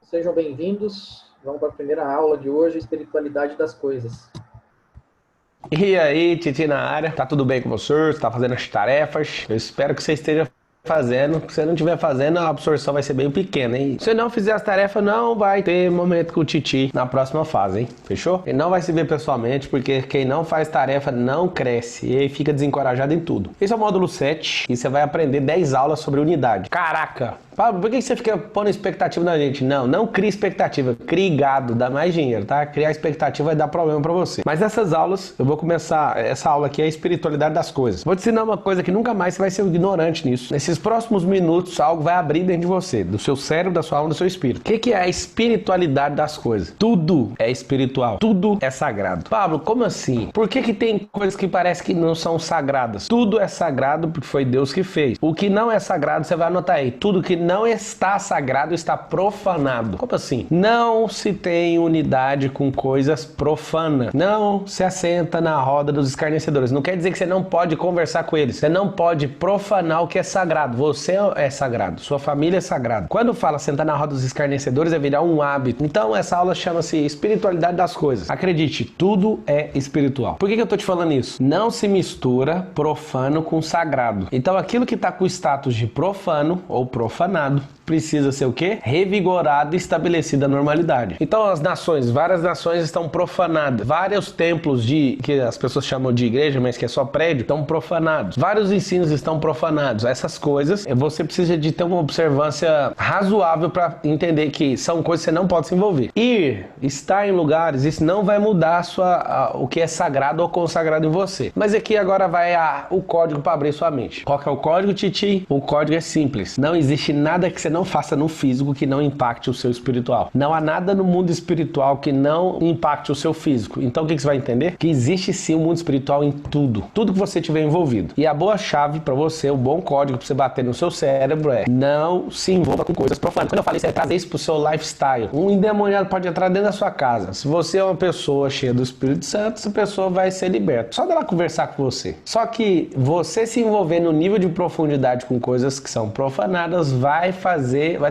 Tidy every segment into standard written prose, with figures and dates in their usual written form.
Sejam bem-vindos. Vamos para a primeira aula de hoje, Espiritualidade das Coisas. E aí, Titi na área, tá tudo bem com você? Você tá fazendo as tarefas? Eu espero que você esteja fazendo. Se você não estiver fazendo, a absorção vai ser bem pequena, hein? Se você não fizer as tarefas, não vai ter momento com o Titi na próxima fase, hein? Fechou? E não vai se ver pessoalmente, porque quem não faz tarefa não cresce e aí fica desencorajado em tudo. Esse é o módulo 7 e você vai aprender 10 aulas sobre unidade. Caraca! Pablo, por que você fica pondo expectativa na gente? Não crie expectativa, crie gado, dá mais dinheiro, tá? Criar expectativa vai dar problema pra você. Mas nessas aulas, eu vou começar, essa aula aqui é a espiritualidade das coisas. Vou te ensinar uma coisa que nunca mais você vai ser ignorante nisso. Nesses próximos minutos, algo vai abrir dentro de você, do seu cérebro, da sua alma, do seu espírito. O que é a espiritualidade das coisas? Tudo é espiritual, tudo é sagrado. Pablo, como assim? Por que tem coisas que parece que não são sagradas? Tudo é sagrado porque foi Deus que fez. O que não é sagrado, você vai anotar aí. Tudo que não está sagrado está profanado. Como assim? Não se tem unidade com coisas profanas. Não se assenta na roda dos escarnecedores. Não quer dizer que você não pode conversar com eles. Você não pode profanar o que é sagrado. Você é sagrado. Sua família é sagrada. Quando fala sentar na roda dos escarnecedores é virar um hábito. Então essa aula chama-se espiritualidade das coisas. Acredite, tudo é espiritual. Por que eu tô te falando isso? Não se mistura profano com sagrado. Então aquilo que está com o status de profano ou profanado precisa ser o quê? Revigorado e estabelecido a normalidade. Então as nações, várias nações estão profanadas. Vários templos que as pessoas chamam de igreja, mas que é só prédio, estão profanados. Vários ensinos estão profanados. Essas coisas, você precisa de ter uma observância razoável para entender que são coisas que você não pode se envolver. Estar em lugares, isso não vai mudar o que é sagrado ou consagrado em você. Mas aqui agora vai o código para abrir sua mente. Qual que é o código, Titi? O código é simples. Não existe nada que você não faça no físico que não impacte o seu espiritual. Não há nada no mundo espiritual que não impacte o seu físico. Então o que você vai entender? Que existe sim um mundo espiritual em tudo. Tudo que você tiver envolvido. E a boa chave para você, o bom código para você bater no seu cérebro é: não se envolva com coisas profanas. Quando eu falei isso, é trazer isso pro seu lifestyle. Um endemoniado pode entrar dentro da sua casa. Se você é uma pessoa cheia do Espírito Santo, essa pessoa vai ser liberta. Só dela conversar com você. Só que você se envolver no nível de profundidade com coisas que são profanadas vai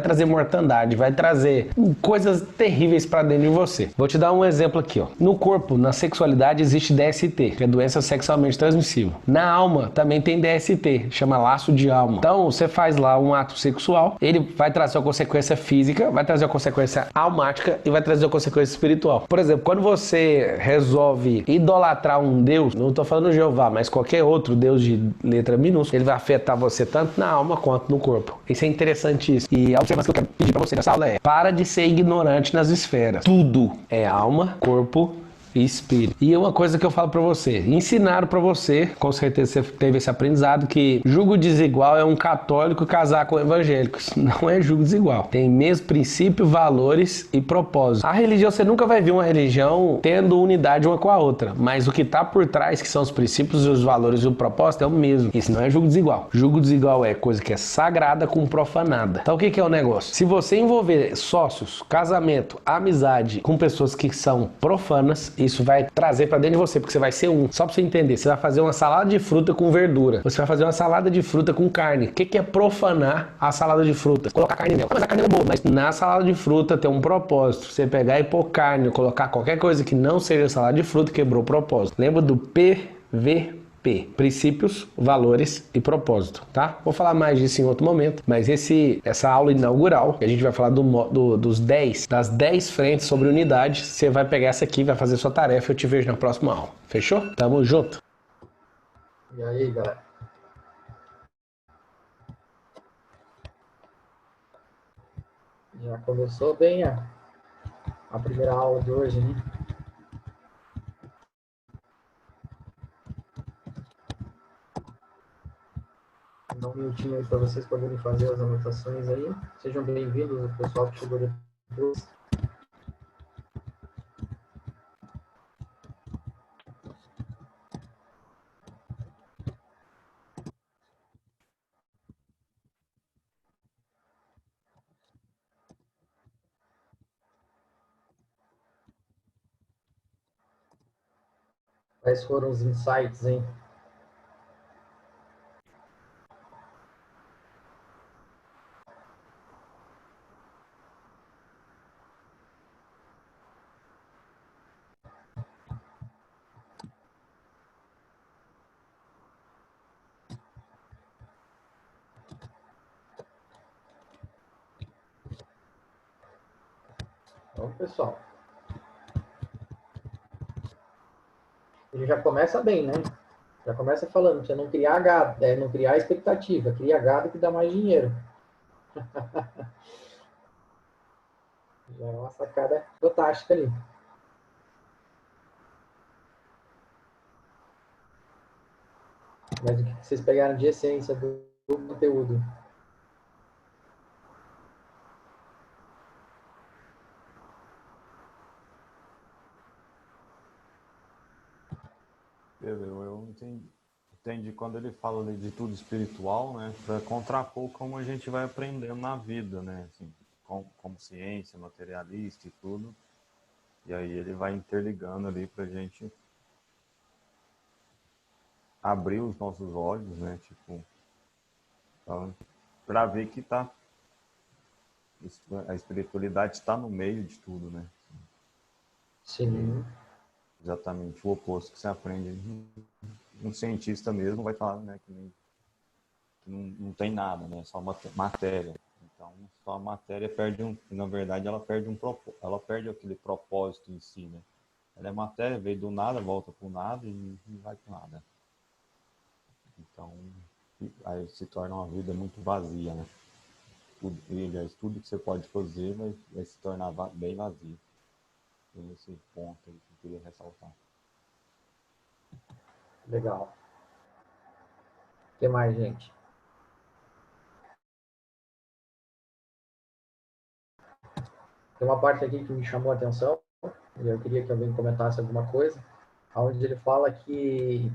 trazer mortandade, vai trazer coisas terríveis para dentro de você. Vou te dar um exemplo aqui, ó. No corpo, na sexualidade existe DST, que é doença sexualmente transmissível. Na alma também tem DST, chama laço de alma. Então, você faz lá um ato sexual, ele vai trazer uma consequência física, vai trazer uma consequência almática e vai trazer uma consequência espiritual. Por exemplo, quando você resolve idolatrar um Deus, não estou falando Jeová, mas qualquer outro Deus de letra minúscula, ele vai afetar você tanto na alma quanto no corpo. Isso é interessantíssimo. E a observação que eu quero pedir para você nessa aula é: para de ser ignorante nas esferas. Tudo é alma, corpo e espírito. E uma coisa que eu falo pra você, ensinaram pra você, com certeza você teve esse aprendizado, que julgo desigual é um católico casar com evangélicos. Não é julgo desigual. Tem mesmo princípio, valores e propósito. A religião, você nunca vai ver uma religião tendo unidade uma com a outra, mas o que tá por trás, que são os princípios, os valores e o propósito, é o mesmo. Isso não é julgo desigual. Julgo desigual é coisa que é sagrada com profanada. Então o que é o negócio? Se você envolver sócios, casamento, amizade com pessoas que são profanas, isso vai trazer pra dentro de você, porque você vai ser um. Só pra você entender, você vai fazer uma salada de fruta com verdura. Você vai fazer uma salada de fruta com carne. O que é profanar a salada de fruta? Colocar carne nela. Mas a carne é boa, mas na salada de fruta tem um propósito. Você pegar e pôr carne, colocar qualquer coisa que não seja salada de fruta, quebrou o propósito. Lembra do PVP? Princípios, valores e propósito, tá? Vou falar mais disso em outro momento, mas essa aula inaugural, que a gente vai falar das 10 frentes sobre unidade, você vai pegar essa aqui, vai fazer sua tarefa, eu te vejo na próxima aula. Fechou? Tamo junto! E aí, galera? Já começou bem a primeira aula de hoje, né? Dá um minutinho aí para vocês poderem fazer as anotações aí. Sejam bem-vindos, o pessoal que chegou depois. Quais foram os insights, hein? Então, pessoal, ele já começa bem, né? Já começa falando, você não criar gado, não criar expectativa, cria gado que dá mais dinheiro. Já é uma sacada fantástica ali. Mas o que vocês pegaram de essência do conteúdo? Pedro, eu entendi quando ele fala ali de tudo espiritual, né, para contrapor como a gente vai aprendendo na vida, né, assim, como ciência materialista e tudo, e aí ele vai interligando ali para a gente abrir os nossos olhos, né, tipo, para ver que a espiritualidade está no meio de tudo, né? Sim. Exatamente o oposto que você aprende. Um cientista mesmo vai falar, né, que não tem nada, né, só matéria. Então, só a matéria perde na verdade, ela perde aquele propósito em si, né? Ela é matéria, veio do nada, volta pro nada e vai pro nada. Então, aí se torna uma vida muito vazia, né? Tudo que você pode fazer vai se tornar bem vazio. Tem esse ponto aí que eu queria ressaltar. Legal. O que mais, gente? Tem uma parte aqui que me chamou a atenção, e eu queria que alguém comentasse alguma coisa, onde ele fala que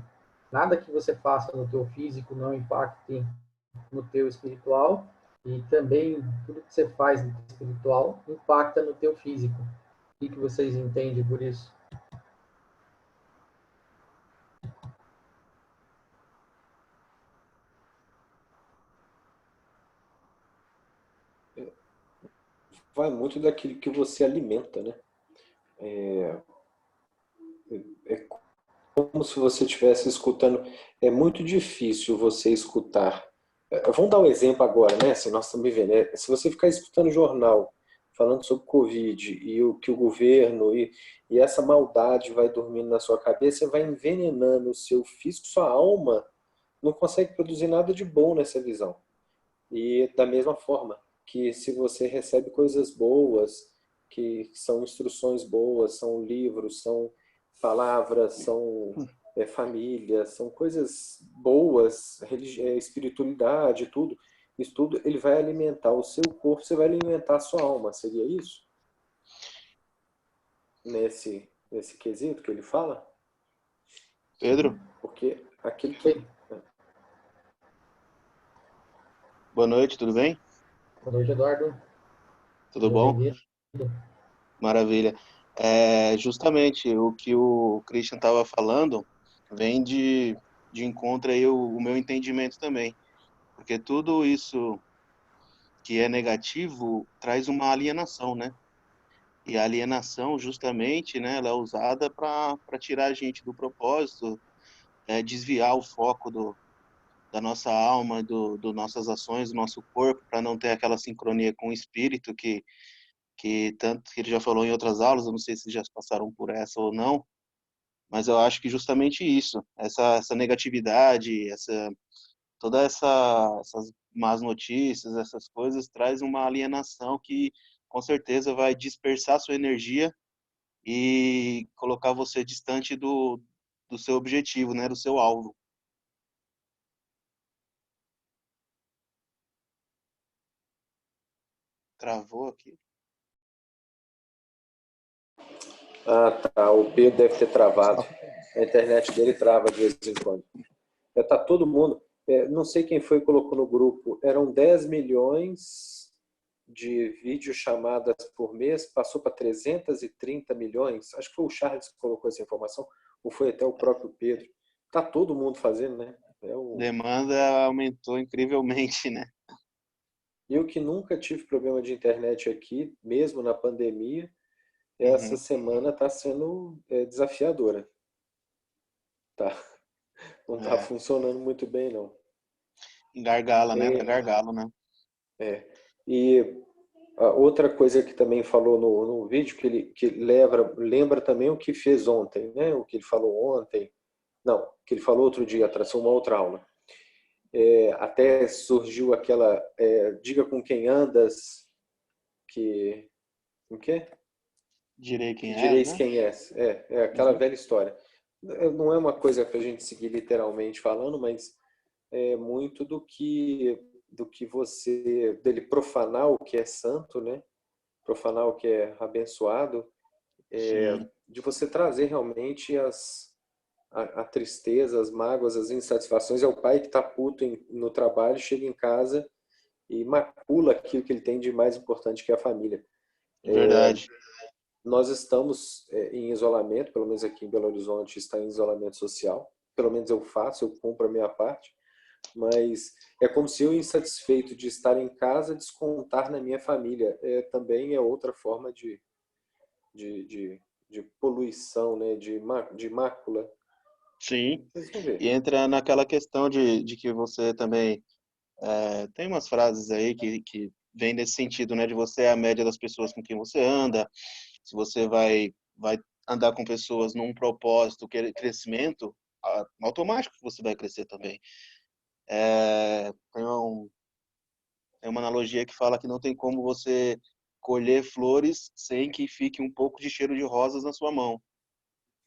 nada que você faça no teu físico não impacte no teu espiritual, e também tudo que você faz no teu espiritual impacta no teu físico. O que vocês entendem por isso? Vai muito daquilo que você alimenta, né? É como se você estivesse escutando. É muito difícil você escutar. Vamos dar um exemplo agora, né? Se nós estamos vivendo. Se você ficar escutando jornal falando sobre Covid e o que o governo e essa maldade vai dormindo na sua cabeça, vai envenenando o seu físico, sua alma não consegue produzir nada de bom nessa visão. E da mesma forma que se você recebe coisas boas, que são instruções boas, são livros, são palavras, são família, são coisas boas, espiritualidade, tudo, isso tudo ele vai alimentar o seu corpo, você vai alimentar a sua alma, seria isso? Nesse quesito que ele fala? Pedro, Porque aquilo que... boa noite, tudo bem? Boa noite, Eduardo. Tudo Seja bom? bem-vindo. Maravilha. Justamente o que o Christian estava falando vem de encontro aí o meu entendimento também, porque tudo isso que é negativo traz uma alienação, né? E a alienação, justamente, né, ela é usada para tirar a gente do propósito, desviar o foco da nossa alma, do nossas ações, do nosso corpo, para não ter aquela sincronia com o espírito que tanto que ele já falou em outras aulas, eu não sei se já passaram por essa ou não, mas eu acho que justamente isso, essa negatividade, essas más notícias, essas coisas, traz uma alienação que com certeza vai dispersar sua energia e colocar você distante do seu objetivo, né, do seu alvo. Travou aqui. Ah, tá. O Pedro deve ter travado. A internet dele trava de vez em quando. Tá todo mundo. Não sei quem foi que colocou no grupo. Eram 10 milhões de videochamadas por mês, passou para 330 milhões. Acho que foi o Charles que colocou essa informação, ou foi até o próprio Pedro. Tá todo mundo fazendo, né? Demanda aumentou incrivelmente, né? Eu que nunca tive problema de internet aqui, mesmo na pandemia, essa Uhum. semana está sendo desafiadora. Tá. Não está funcionando muito bem, não. Gargala, né? Tá É, gargalo, né? é. E a outra coisa que também falou no vídeo, que lembra também o que fez ontem, né? O que ele falou ontem. Não, o que ele falou outro dia, atrás, uma outra aula. Até surgiu aquela diga com quem andas, que... O quê? Direi Que quem és, direis né? quem és. É aquela Uhum. velha história. Não é uma coisa para a gente seguir literalmente falando, mas é muito do que você... Dele profanar o que é santo, né? Profanar o que é abençoado, Sim, de você trazer realmente a tristeza, as mágoas, as insatisfações. É o pai que está puto no trabalho, chega em casa e macula aquilo que ele tem de mais importante, que é a família. verdade. Nós estamos em isolamento, pelo menos aqui em Belo Horizonte está em isolamento social. Pelo menos eu faço, eu cumpro a minha parte. Mas é como se eu, insatisfeito de estar em casa, descontar na minha família. Também é outra forma de, de, de poluição, né? De mácula. Sim. Vocês vão E ver. entra naquela questão de que você também tem umas frases aí que vem nesse sentido, né? De você é a média das pessoas com quem você anda. Se você vai andar com pessoas num propósito, crescimento, automático que você vai crescer também. Tem uma analogia que fala que não tem como você colher flores sem que fique um pouco de cheiro de rosas na sua mão.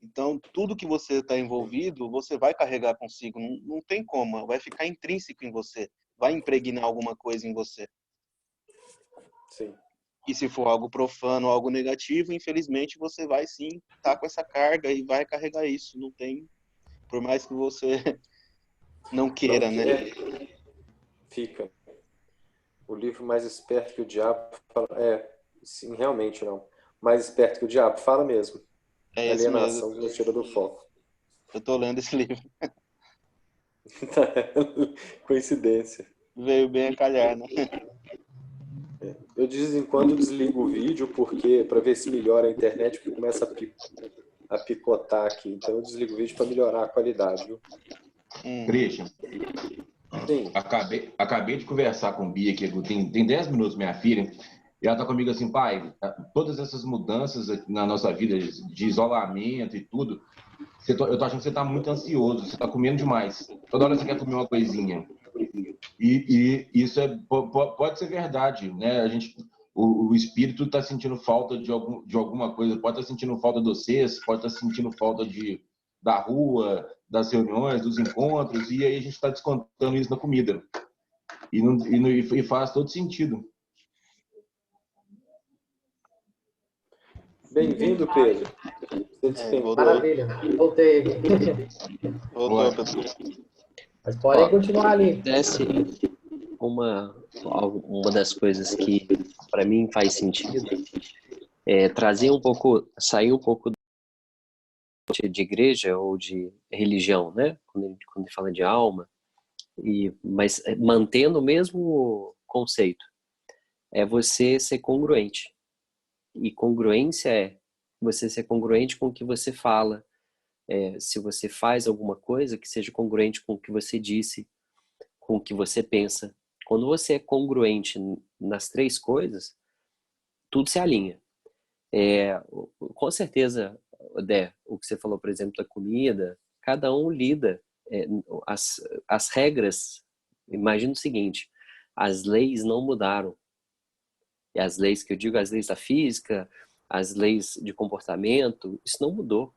Então, tudo que você está envolvido, você vai carregar consigo. Não, não tem como, vai ficar intrínseco em você, vai impregnar alguma coisa em você. Sim. E se for algo profano, algo negativo, infelizmente você vai sim estar com essa carga e vai carregar isso. Não tem, por mais que você não Não queira, né? fica. O livro Mais Esperto que o Diabo fala. Sim, realmente não. Mais Esperto que o Diabo fala mesmo. É esse mesmo. Alienação que nos tira do foco. Eu tô lendo esse livro. Coincidência. Veio bem a calhar, né? Eu de vez em quando desligo o vídeo porque para ver se melhora a internet, porque começa a picotar aqui. Então eu desligo o vídeo para melhorar a qualidade, viu? Christian, Sim. acabei de conversar com Bia aqui, tem 10 minutos, minha filha, e ela tá comigo assim, pai, todas essas mudanças na nossa vida, de isolamento e tudo, eu tô achando que você tá muito ansioso, você tá comendo demais. Toda hora você quer comer uma coisinha. E isso pode ser verdade, né? O espírito está sentindo falta de alguma coisa, pode estar sentindo falta de vocês, pode estar sentindo falta da rua, das reuniões, dos encontros, e aí a gente está descontando isso na comida. E faz todo sentido. Bem-vindo, Pedro. Você despencou. Voltou, Maravilha, voltei aqui. voltou, pessoal. Mas podem continuar ali. Acontece uma das coisas que para mim faz sentido é trazer um pouco, sair um pouco de igreja ou de religião, né? Quando ele fala de alma, mas mantendo o mesmo conceito, é você ser congruente. E congruência é você ser congruente com o que você fala, se você faz alguma coisa, que seja congruente com o que você disse, com o que você pensa. Quando você é congruente nas três coisas, tudo se alinha. Com certeza, Dé, o que você falou, por exemplo, da comida, cada um lida. As regras, imagina o seguinte, as leis não mudaram. E as leis que eu digo, as leis da física, as leis de comportamento, isso não mudou.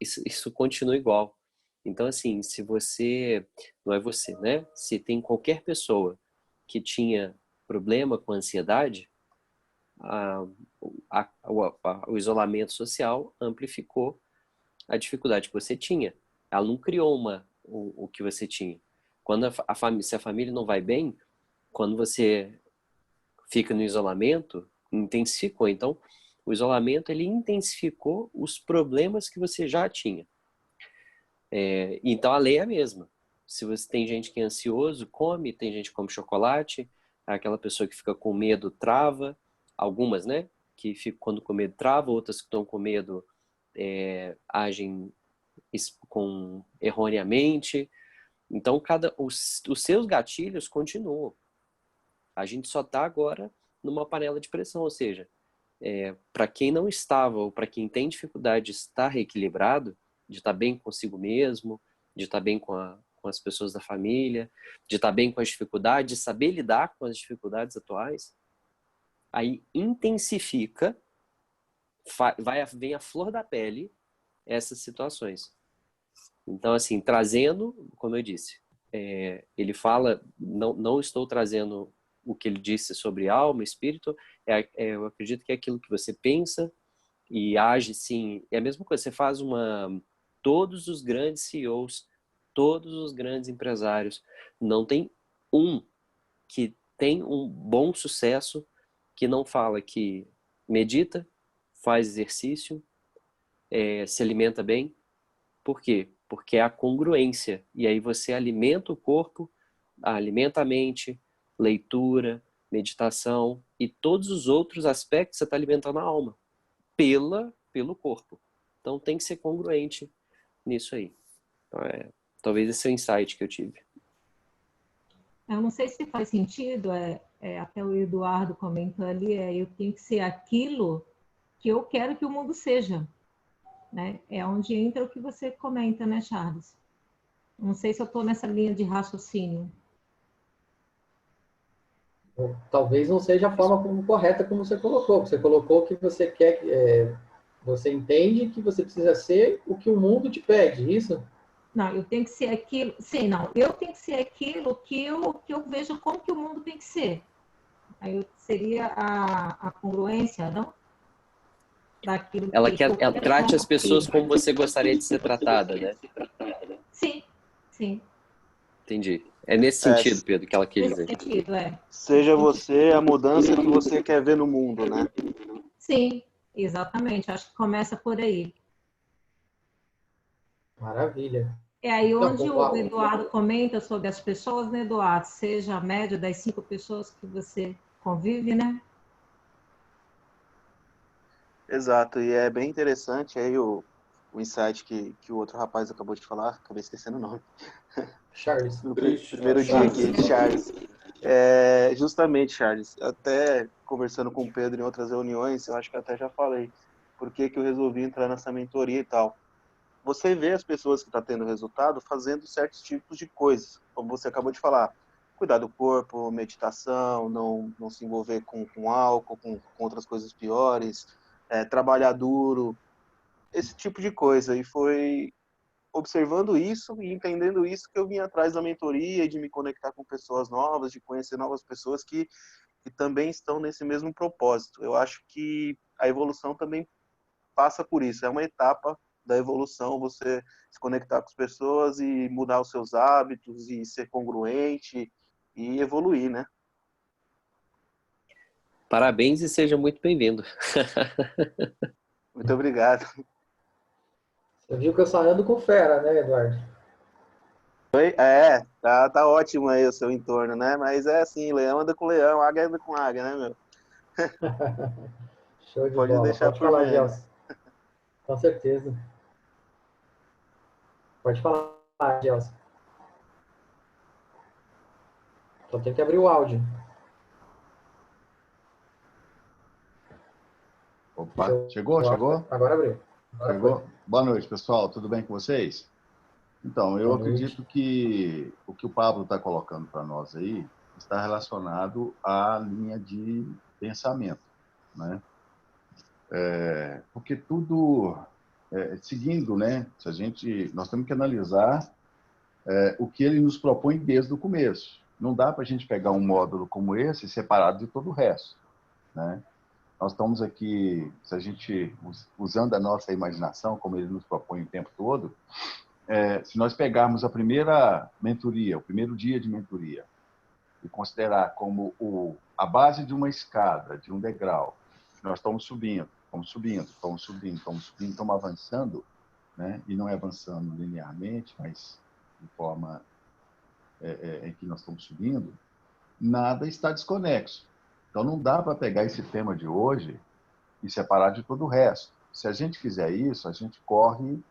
Isso continua igual. Então, assim, se você, não é você, né? Se tem qualquer pessoa que tinha problema com ansiedade, o isolamento social amplificou a dificuldade que você tinha. Ela não criou o que você tinha. Quando se a família não vai bem, quando você fica no isolamento, intensificou. Então, o isolamento, ele intensificou os problemas que você já tinha. Então, a lei é a mesma. Se você tem gente que é ansioso, come, tem gente que come chocolate, aquela pessoa que fica com medo trava, algumas, né? Que ficam quando com medo trava, outras que estão com medo agem erroneamente. Então, os seus gatilhos continuam. A gente só está agora numa panela de pressão, ou seja, para quem não estava ou para quem tem dificuldade de estar reequilibrado, de estar bem consigo mesmo, de estar bem com as pessoas da família, de estar bem com as dificuldades, de saber lidar com as dificuldades atuais, aí intensifica, vem à flor da pele essas situações. Então, assim, trazendo, como eu disse, ele fala, não estou trazendo o que ele disse sobre alma, espírito, eu acredito que é aquilo que você pensa e age, sim. É a mesma coisa, você faz todos os grandes CEOs, todos os grandes empresários, não tem um que tem um bom sucesso que não fala que medita, faz exercício, se alimenta bem. Por quê? Porque é a congruência. E aí você alimenta o corpo, alimenta a mente, leitura, meditação e todos os outros aspectos você está alimentando a alma pelo corpo. Então tem que ser congruente nisso aí. Então, talvez esse é o insight que eu tive. Eu não sei se faz sentido, até o Eduardo comentou ali, eu tenho que ser aquilo que eu quero que o mundo seja. Né? É onde entra o que você comenta, né, Charles? Não sei se eu estou nessa linha de raciocínio. Talvez não seja a forma correta como você colocou. Você colocou que você quer, você entende que você precisa ser o que o mundo te pede, isso? Não, eu tenho que ser aquilo. Sim, não. Eu tenho que ser aquilo que eu vejo como que o mundo tem que ser. Aí seria a congruência, não? Daquilo Ela que eu quero trate as pessoas ser. como você gostaria de ser tratada, né? Sim, sim. Entendi. É nesse sentido, Pedro, que ela quis Nesse dizer. sentido, Seja você a mudança que você quer ver no mundo, né? Sim, exatamente. Acho que começa por aí. Maravilha. É aí Então, onde o Eduardo comenta sobre as pessoas, né, Eduardo? Seja a média das 5 pessoas que você convive, né? Exato, e é bem interessante aí o insight que o outro rapaz acabou de falar, acabei esquecendo o nome. Charles. No primeiro dia aqui, Charles. Justamente, Charles, até conversando com o Pedro em outras reuniões, eu acho que até já falei por que eu resolvi entrar nessa mentoria e tal. Você vê as pessoas que estão tendo resultado fazendo certos tipos de coisas, como você acabou de falar, cuidar do corpo, meditação, não se envolver com álcool, com outras coisas piores, trabalhar duro, esse tipo de coisa. E foi observando isso e entendendo isso que eu vim atrás da mentoria e de me conectar com pessoas novas, de conhecer novas pessoas que também estão nesse mesmo propósito. Eu acho que a evolução também passa por isso, é uma etapa da evolução, você se conectar com as pessoas e mudar os seus hábitos e ser congruente e evoluir, né? Parabéns e seja muito bem-vindo. Muito obrigado. Você viu que eu só ando com fera, né, Eduardo? Tá ótimo aí o seu entorno, né? Mas é assim, leão anda com leão, águia anda com águia, né, meu? Show de Pode bola. deixar Pode por falar, menos. Gelson. Com certeza. Pode falar, Gelson. Só tem que abrir o áudio. Opa, chegou? Agora abriu. Agora Chegou? foi. Boa noite, pessoal. Tudo bem com vocês? Então, eu Boa acredito noite. que o Pablo está colocando para nós aí está relacionado à linha de pensamento, né? Porque tudo, seguindo, né? Nós temos que analisar o que ele nos propõe desde o começo. Não dá para a gente pegar um módulo como esse separado de todo o resto, né? Nós estamos aqui, se a gente, usando a nossa imaginação, como ele nos propõe o tempo todo, se nós pegarmos a primeira mentoria, o primeiro dia de mentoria, e considerar como a base de uma escada, de um degrau, nós estamos subindo, estamos avançando, né? E não é avançando linearmente, mas de forma em que nós estamos subindo, nada está desconexo. Então, não dá para pegar esse tema de hoje e separar de todo o resto. Se a gente fizer isso, a gente corre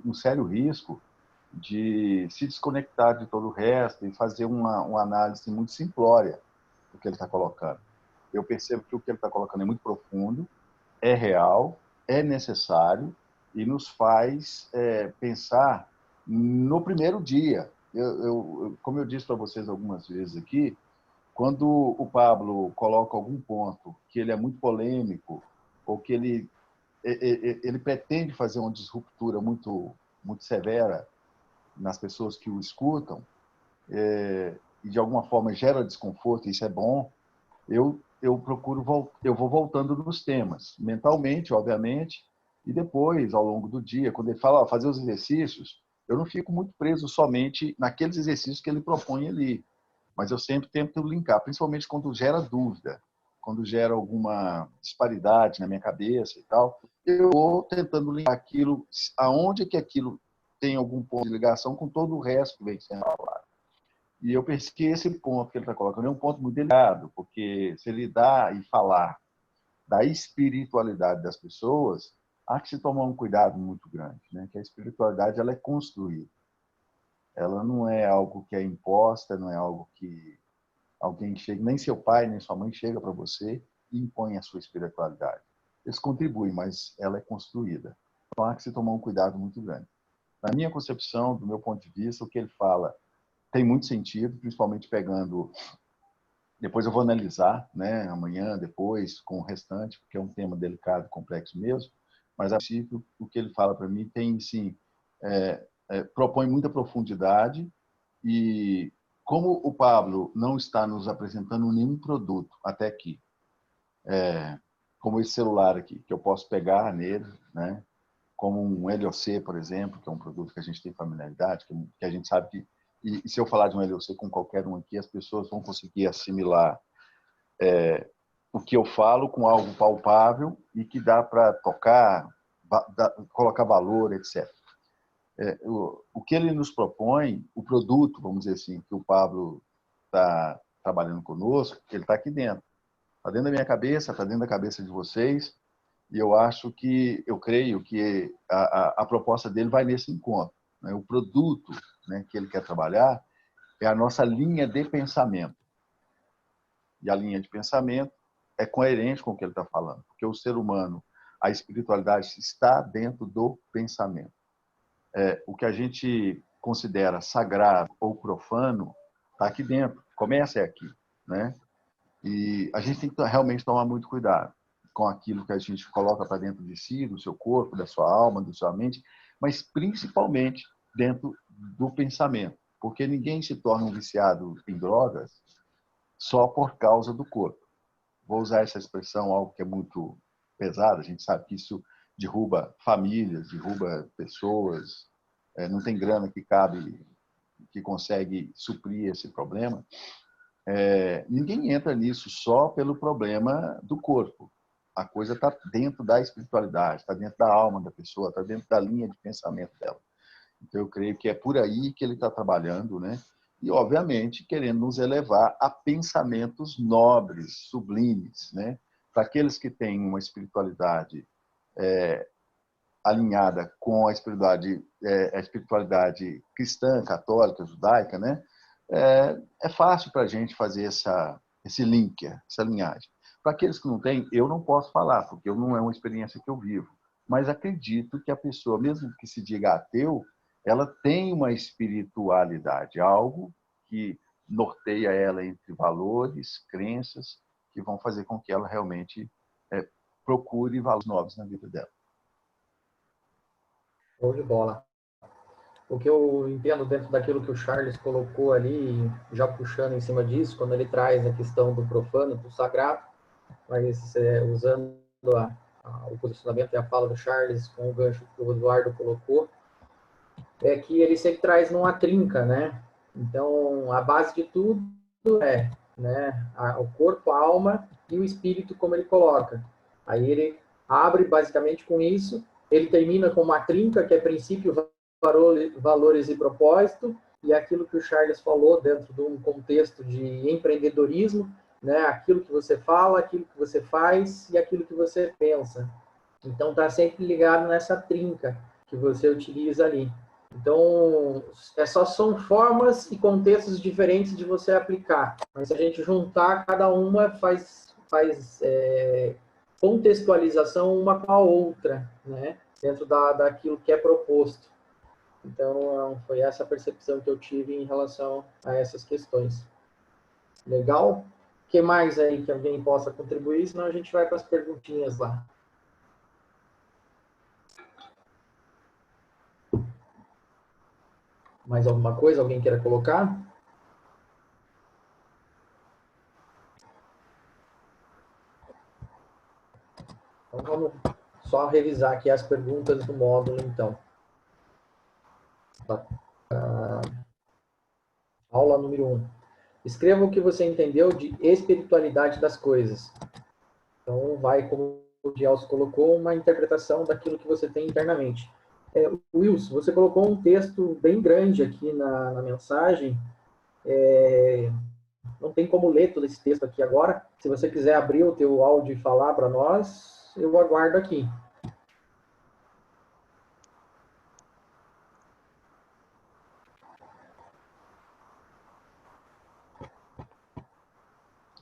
um sério risco de se desconectar de todo o resto e fazer uma análise muito simplória, o que ele está colocando. Eu percebo que o que ele está colocando é muito profundo, é real, é necessário e nos faz pensar no primeiro dia. Como eu disse para vocês algumas vezes aqui, quando o Pablo coloca algum ponto que ele é muito polêmico ou que ele pretende fazer uma disruptura muito severa nas pessoas que o escutam, e de alguma forma gera desconforto, isso é bom, eu vou voltando nos temas, mentalmente, obviamente, e depois, ao longo do dia, quando ele fala fazer os exercícios, eu não fico muito preso somente naqueles exercícios que ele propõe ali, mas eu sempre tento linkar, principalmente quando gera dúvida, quando gera alguma disparidade na minha cabeça e tal, eu vou tentando linkar aquilo, aonde que aquilo tem algum ponto de ligação com todo o resto que vem sendo falado. E eu pensei que esse ponto que ele está colocando é um ponto muito delicado, porque se ele dá e falar da espiritualidade das pessoas, há que se tomar um cuidado muito grande, né? Que a espiritualidade ela é construída. Ela não é algo que é imposta, não é algo que alguém chega, nem seu pai, nem sua mãe chega para você e impõe a sua espiritualidade. Eles contribuem, mas ela é construída. Então há que se tomar um cuidado muito grande. Na minha concepção, do meu ponto de vista, o que ele fala tem muito sentido, principalmente pegando... Depois eu vou analisar, né, amanhã, depois, com o restante, porque é um tema delicado, complexo mesmo, mas a princípio o que ele fala para mim tem, sim, propõe muita profundidade e como o Pablo não está nos apresentando nenhum produto até aqui, como esse celular aqui, que eu posso pegar nele, né, como um LOC, por exemplo, que é um produto que a gente tem familiaridade, que a gente sabe que, e se eu falar de um LOC com qualquer um aqui, as pessoas vão conseguir assimilar o que eu falo com algo palpável e que dá para tocar, colocar valor, etc. O que ele nos propõe, o produto, vamos dizer assim, que o Pablo está trabalhando conosco, ele está aqui dentro. Está dentro da minha cabeça, está dentro da cabeça de vocês, e eu creio que a proposta dele vai nesse encontro, né? O produto, né, que ele quer trabalhar é a nossa linha de pensamento. E a linha de pensamento é coerente com o que ele está falando, porque o ser humano, a espiritualidade está dentro do pensamento. O que a gente considera sagrado ou profano está aqui dentro, começa aqui, né? E a gente tem que realmente tomar muito cuidado com aquilo que a gente coloca para dentro de si, do seu corpo, da sua alma, da sua mente, mas principalmente dentro do pensamento, porque ninguém se torna um viciado em drogas só por causa do corpo. Vou usar essa expressão, algo que é muito pesado, a gente sabe que isso derruba famílias, derruba pessoas, não tem grana que cabe, que consegue suprir esse problema. Ninguém entra nisso só pelo problema do corpo. A coisa está dentro da espiritualidade, está dentro da alma da pessoa, está dentro da linha de pensamento dela. Então, eu creio que é por aí que ele está trabalhando, né? E, obviamente, querendo nos elevar a pensamentos nobres, sublimes, né? Para aqueles que têm uma espiritualidade alinhada com a espiritualidade cristã, católica, judaica, né? É fácil para a gente fazer esse link, essa linhagem. Para aqueles que não têm, eu não posso falar, porque não é uma experiência que eu vivo. Mas acredito que a pessoa, mesmo que se diga ateu, ela tem uma espiritualidade, algo que norteia ela entre valores, crenças, que vão fazer com que ela realmente procure valores novos na vida dela. Show de bola. O que eu entendo dentro daquilo que o Charles colocou ali, já puxando em cima disso, quando ele traz a questão do profano, do sagrado, mas usando o posicionamento e a fala do Charles com o gancho que o Eduardo colocou, é que ele sempre traz numa trinca, né? Então, a base de tudo é, né, o corpo, a alma e o espírito, como ele coloca. Aí ele abre basicamente com isso, ele termina com uma trinca, que é princípio, valores e propósito, e aquilo que o Charles falou dentro de um contexto de empreendedorismo, né? Aquilo que você fala, aquilo que você faz e aquilo que você pensa. Então, está sempre ligado nessa trinca que você utiliza ali. Então, só são formas e contextos diferentes de você aplicar. Mas se a gente juntar, cada uma faz contextualização uma com a outra, né? Dentro daquilo que é proposto. Então, foi essa a percepção que eu tive em relação a essas questões. Legal? O que mais aí que alguém possa contribuir? Senão a gente vai para as perguntinhas lá. Mais alguma coisa? Alguém queira colocar? Então, vamos só revisar aqui as perguntas do módulo, então. Aula número 1. Escreva o que você entendeu de espiritualidade das coisas. Então, vai, como o Gelson colocou, uma interpretação daquilo que você tem internamente. Wilson, você colocou um texto bem grande aqui na mensagem. Não tem como ler todo esse texto aqui agora. Se você quiser abrir o teu áudio e falar para nós, eu aguardo aqui.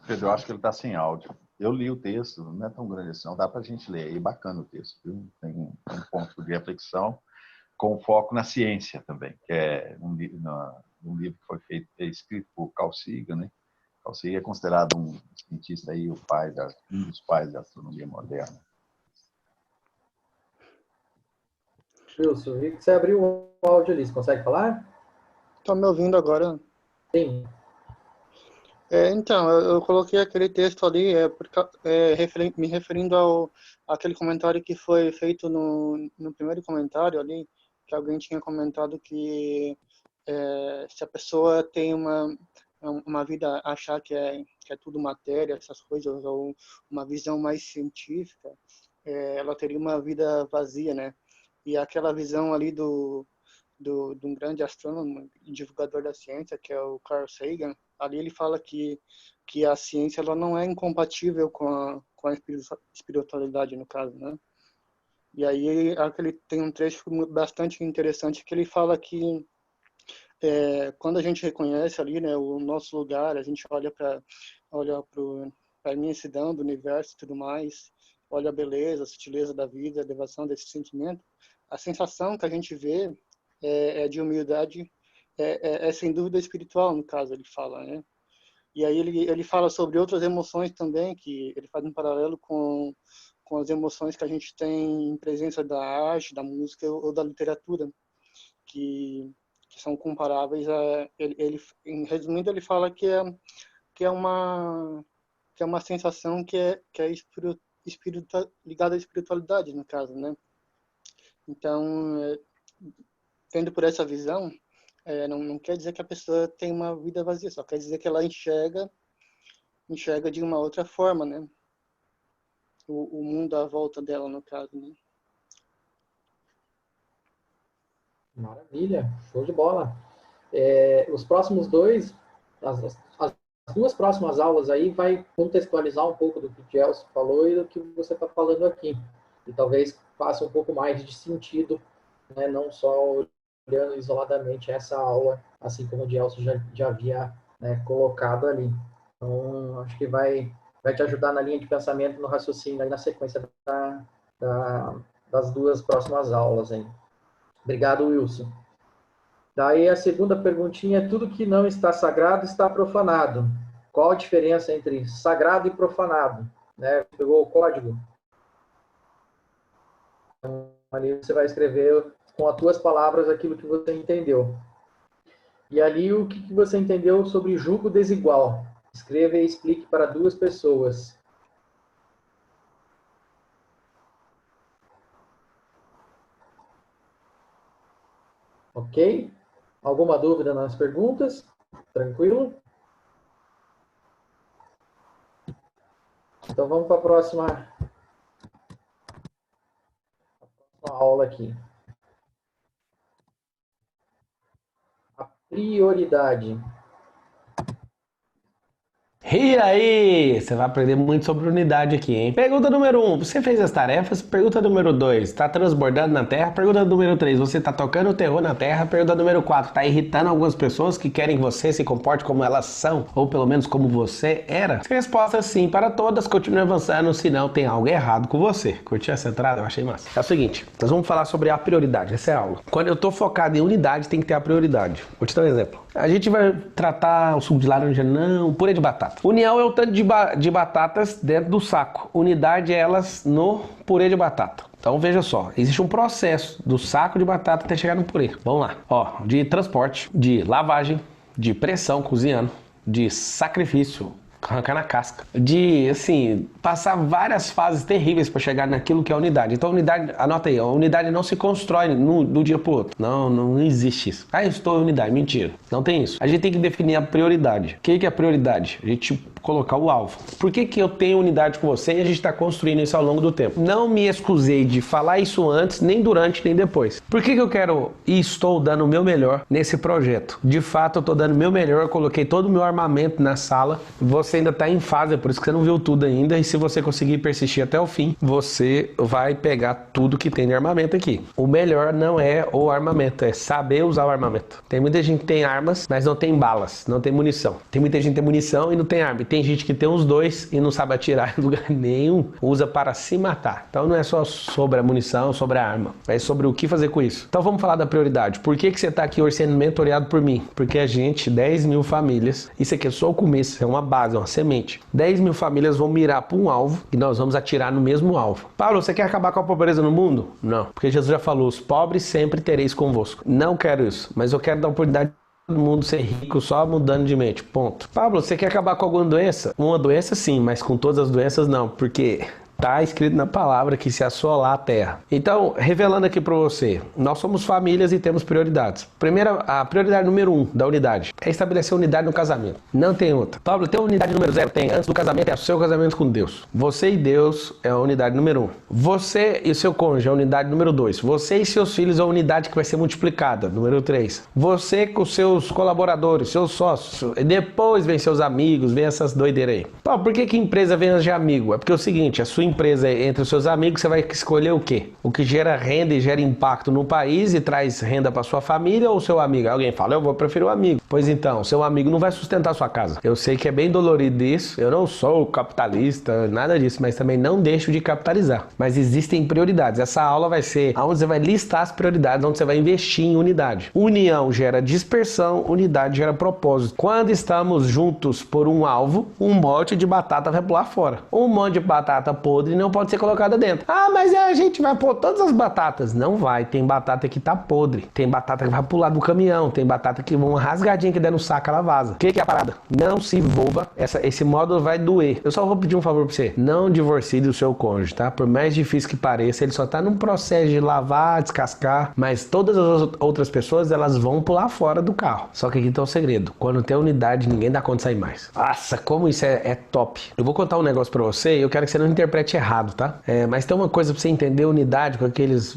Pedro, eu acho que ele está sem áudio. Eu li o texto, não é tão grande assim, não dá para a gente ler. É bacana o texto, viu? Tem um ponto de reflexão com foco na ciência também, que é um livro que foi escrito por Carl Sagan, né? Carl Sagan é considerado um cientista aí, um dos pais da astronomia moderna. Wilson, vi que você abriu o áudio ali. Você consegue falar? Tá me ouvindo agora? Sim. Então, eu coloquei aquele texto ali me referindo àquele comentário que foi feito no primeiro comentário ali, que alguém tinha comentado que se a pessoa tem uma vida, achar que é tudo matéria, essas coisas, ou uma visão mais científica, ela teria uma vida vazia, né? E aquela visão ali de um grande astrônomo e divulgador da ciência, que é o Carl Sagan, ali ele fala que a ciência ela não é incompatível com a espiritualidade, no caso, né? E aí ele tem um trecho bastante interessante que ele fala que quando a gente reconhece ali, né, o nosso lugar, a gente olha para a imensidão do universo e tudo mais, olha a beleza, a sutileza da vida, a elevação desse sentimento, a sensação que a gente vê é de humildade, sem dúvida espiritual, no caso, ele fala, né? E aí ele fala sobre outras emoções também, que ele faz um paralelo com as emoções que a gente tem em presença da arte, da música ou da literatura, que são comparáveis a em resumindo, ele fala que é uma sensação que é ligada à espiritualidade, no caso, né? Então, tendo por essa visão, não quer dizer que a pessoa tem uma vida vazia, só quer dizer que ela enxerga de uma outra forma, né? O mundo à volta dela, no caso, né? Maravilha, show de bola. Os próximos as duas próximas aulas aí vai contextualizar um pouco do que o Gelson falou e do que você está falando aqui. E talvez faça um pouco mais de sentido, né? Não só olhando isoladamente essa aula, assim como o Gelson já havia, né, colocado ali. Então, acho que vai te ajudar na linha de pensamento, no raciocínio, aí na sequência das duas próximas aulas. Aí. Obrigado, Wilson. Daí a segunda perguntinha é: tudo que não está sagrado está profanado. Qual a diferença entre sagrado e profanado? Né? Pegou o código? Então, ali você vai escrever com as tuas palavras aquilo que você entendeu. E ali o que você entendeu sobre julgo desigual? Escreva e explique para duas pessoas. Ok? Alguma dúvida nas perguntas? Tranquilo? Então vamos para a próxima aula aqui. A prioridade. E aí, você vai aprender muito sobre unidade aqui, hein? Pergunta número 1, você fez as tarefas? Pergunta número 2, tá transbordando na Terra? Pergunta número 3, você tá tocando o terror na Terra? Pergunta número 4, tá irritando algumas pessoas que querem que você se comporte como elas são? Ou pelo menos como você era? Se a resposta é sim para todas, continue avançando, senão tem algo errado com você. Curtiu essa entrada? Eu achei massa. É o seguinte, nós vamos falar sobre a prioridade, essa é a aula. Quando eu tô focado em unidade, tem que ter a prioridade. Vou te dar um exemplo. A gente vai tratar o suco de laranja, não, purê de batata. União é o tanto de batatas dentro do saco. Unidade é elas no purê de batata. Então veja só, existe um processo do saco de batata até chegar no purê. Vamos lá. Ó, de transporte, de lavagem, de pressão cozinhando, de sacrifício, arrancar na casca, de, assim, passar várias fases terríveis para chegar naquilo que é a unidade. Então a unidade, anota aí, a unidade não se constrói do dia pro outro. Não existe isso. Ah, eu estou em unidade, mentira. Não tem isso. A gente tem que definir a prioridade. O que é a prioridade? A gente colocar o alvo. Por que eu tenho unidade com você e a gente está construindo isso ao longo do tempo? Não me excusei de falar isso antes, nem durante, nem depois. Por que eu quero e estou dando o meu melhor nesse projeto? De fato, eu estou dando o meu melhor, eu coloquei todo o meu armamento na sala. Você ainda está em fase, é por isso que você não viu tudo ainda. E se você conseguir persistir até o fim, você vai pegar tudo que tem de armamento aqui. O melhor não é o armamento, é saber usar o armamento. Tem muita gente que tem armas, mas não tem balas, não tem munição. Tem muita gente que tem munição e não tem arma. Tem gente que tem os dois e não sabe atirar em lugar nenhum, usa para se matar. Então não é só sobre a munição, sobre a arma, é sobre o que fazer com isso. Então vamos falar da prioridade. Por que você está aqui sendo mentoreado por mim? Porque a gente, 10 mil famílias, isso aqui é só o começo, é uma base, uma semente. 10 mil famílias vão mirar para um alvo e nós vamos atirar no mesmo alvo. Paulo, você quer acabar com a pobreza no mundo? Não, porque Jesus já falou, os pobres sempre tereis convosco. Não quero isso, mas eu quero dar oportunidade todo mundo ser rico só mudando de mente, ponto. Pablo, você quer acabar com alguma doença? Uma doença sim, mas com todas as doenças não, porque está escrito na palavra que se assolar a terra. Então, revelando aqui para você, nós somos famílias e temos prioridades. A prioridade número 1 da unidade é estabelecer unidade no casamento. Não tem outra. Pablo, tem unidade número 0? Tem. Antes do casamento é o seu casamento com Deus. Você e Deus é a unidade número 1. Você e o seu cônjuge é a unidade número 2. Você e seus filhos é a unidade que vai ser multiplicada, número 3. Você com seus colaboradores, seus sócios, e depois vem seus amigos, vem essas doideiras aí. Pablo, por que empresa vem de amigo? É porque é o seguinte, a sua empresa entre os seus amigos, você vai escolher o quê? O que gera renda e gera impacto no país e traz renda para sua família ou o seu amigo? Alguém fala, eu vou preferir o amigo. Pois então, seu amigo não vai sustentar a sua casa. Eu sei que é bem dolorido isso, eu não sou capitalista, nada disso, mas também não deixo de capitalizar. Mas existem prioridades. Essa aula vai ser onde você vai listar as prioridades, onde você vai investir em unidade. União gera dispersão, unidade gera propósito. Quando estamos juntos por um alvo, um monte de batata vai pular fora. Um monte de batata podre não pode ser colocada dentro. Ah, mas a gente vai pôr todas as batatas. Não vai, tem batata que tá podre. Tem batata que vai pular do caminhão. Tem batata que uma rasgadinha que der no saco, ela vaza. O que é a parada? Não se envolva. Esse módulo vai doer. Eu só vou pedir um favor pra você. Não divorcie do seu cônjuge, tá? Por mais difícil que pareça, ele só tá num processo de lavar, descascar, mas todas as outras pessoas, elas vão pular fora do carro. Só que aqui tá o segredo. Quando tem unidade, ninguém dá conta de sair mais. Nossa, como isso é top. Eu vou contar um negócio pra você e eu quero que você não interprete errado, tá? Mas tem uma coisa pra você entender unidade com aqueles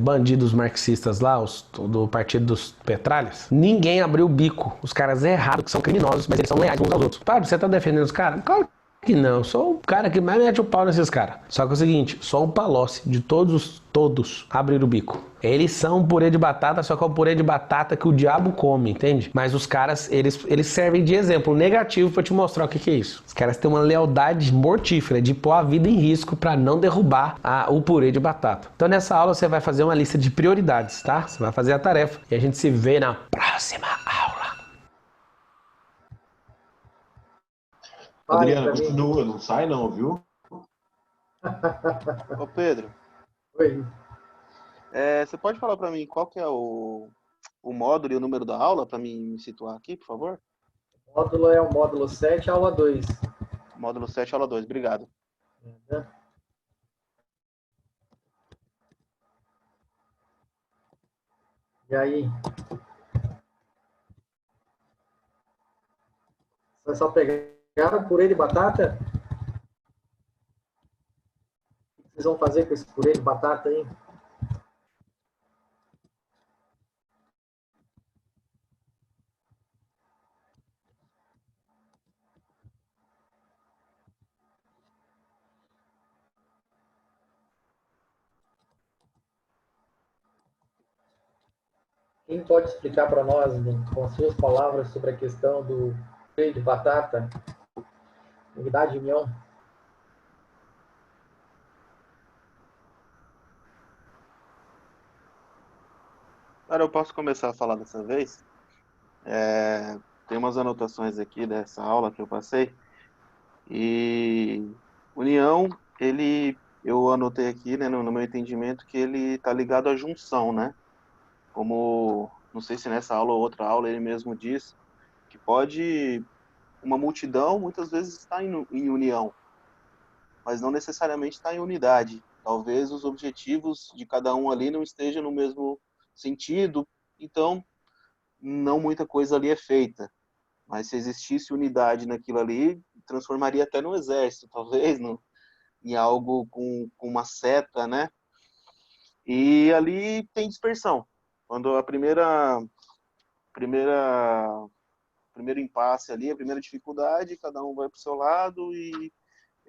bandidos marxistas lá, do Partido dos Petralhas. Ninguém abriu o bico. Os caras erraram, que são criminosos, mas eles são leais uns aos outros. Pablo, você tá defendendo os caras? Claro que não. Sou o cara que mais mete o pau nesses caras. Só que é o seguinte, só o Palocci de todos abriram o bico. Eles são purê de batata, só que é o purê de batata que o diabo come, entende? Mas os caras, eles servem de exemplo negativo pra te mostrar o que é isso. Os caras têm uma lealdade mortífera de pôr a vida em risco pra não derrubar o purê de batata. Então nessa aula você vai fazer uma lista de prioridades, tá? Você vai fazer a tarefa e a gente se vê na próxima aula. Adriana, continua, não sai não, viu? Ô Pedro. Oi. Você pode falar para mim qual que é o módulo e o número da aula para me situar aqui, por favor? O módulo é o módulo 7, aula 2. Módulo 7, aula 2, obrigado. E aí? Vocês só pegaram purê de batata? O que vocês vão fazer com esse purê de batata aí? Quem pode explicar para nós, com as suas palavras, sobre a questão do freio de batata, unidade de união? Cara, eu posso começar a falar dessa vez? Tem umas anotações aqui dessa aula que eu passei. E união, eu anotei aqui, né, no meu entendimento, que ele está ligado à junção, né? Como, não sei se nessa aula ou outra aula ele mesmo diz, que pode, uma multidão muitas vezes está em união, mas não necessariamente está em unidade. Talvez os objetivos de cada um ali não estejam no mesmo sentido, então não muita coisa ali é feita. Mas se existisse unidade naquilo ali, transformaria até no exército, talvez, em algo com uma seta, né? E ali tem dispersão. Quando primeira, primeiro impasse ali, a primeira dificuldade, cada um vai para o seu lado e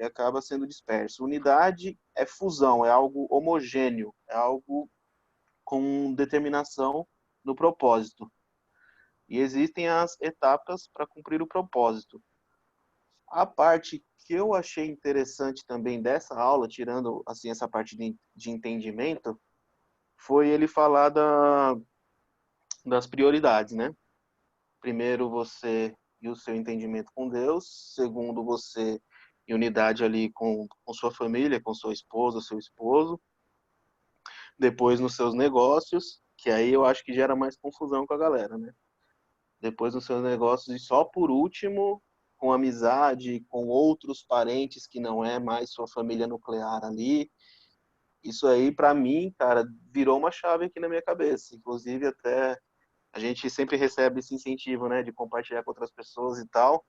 acaba sendo disperso. Unidade é fusão, é algo homogêneo, é algo com determinação no propósito. E existem as etapas para cumprir o propósito. A parte que eu achei interessante também dessa aula, tirando assim essa parte de entendimento, foi ele falar das prioridades, né? Primeiro você e o seu entendimento com Deus, segundo você em unidade ali com sua família, com sua esposa, seu esposo, depois nos seus negócios, que aí eu acho que gera mais confusão com a galera, né? Depois nos seus negócios e só por último com amizade, com outros parentes que não é mais sua família nuclear ali. Isso aí para mim, cara, virou uma chave aqui na minha cabeça. Inclusive até a gente sempre recebe esse incentivo, né, de compartilhar com outras pessoas e tal.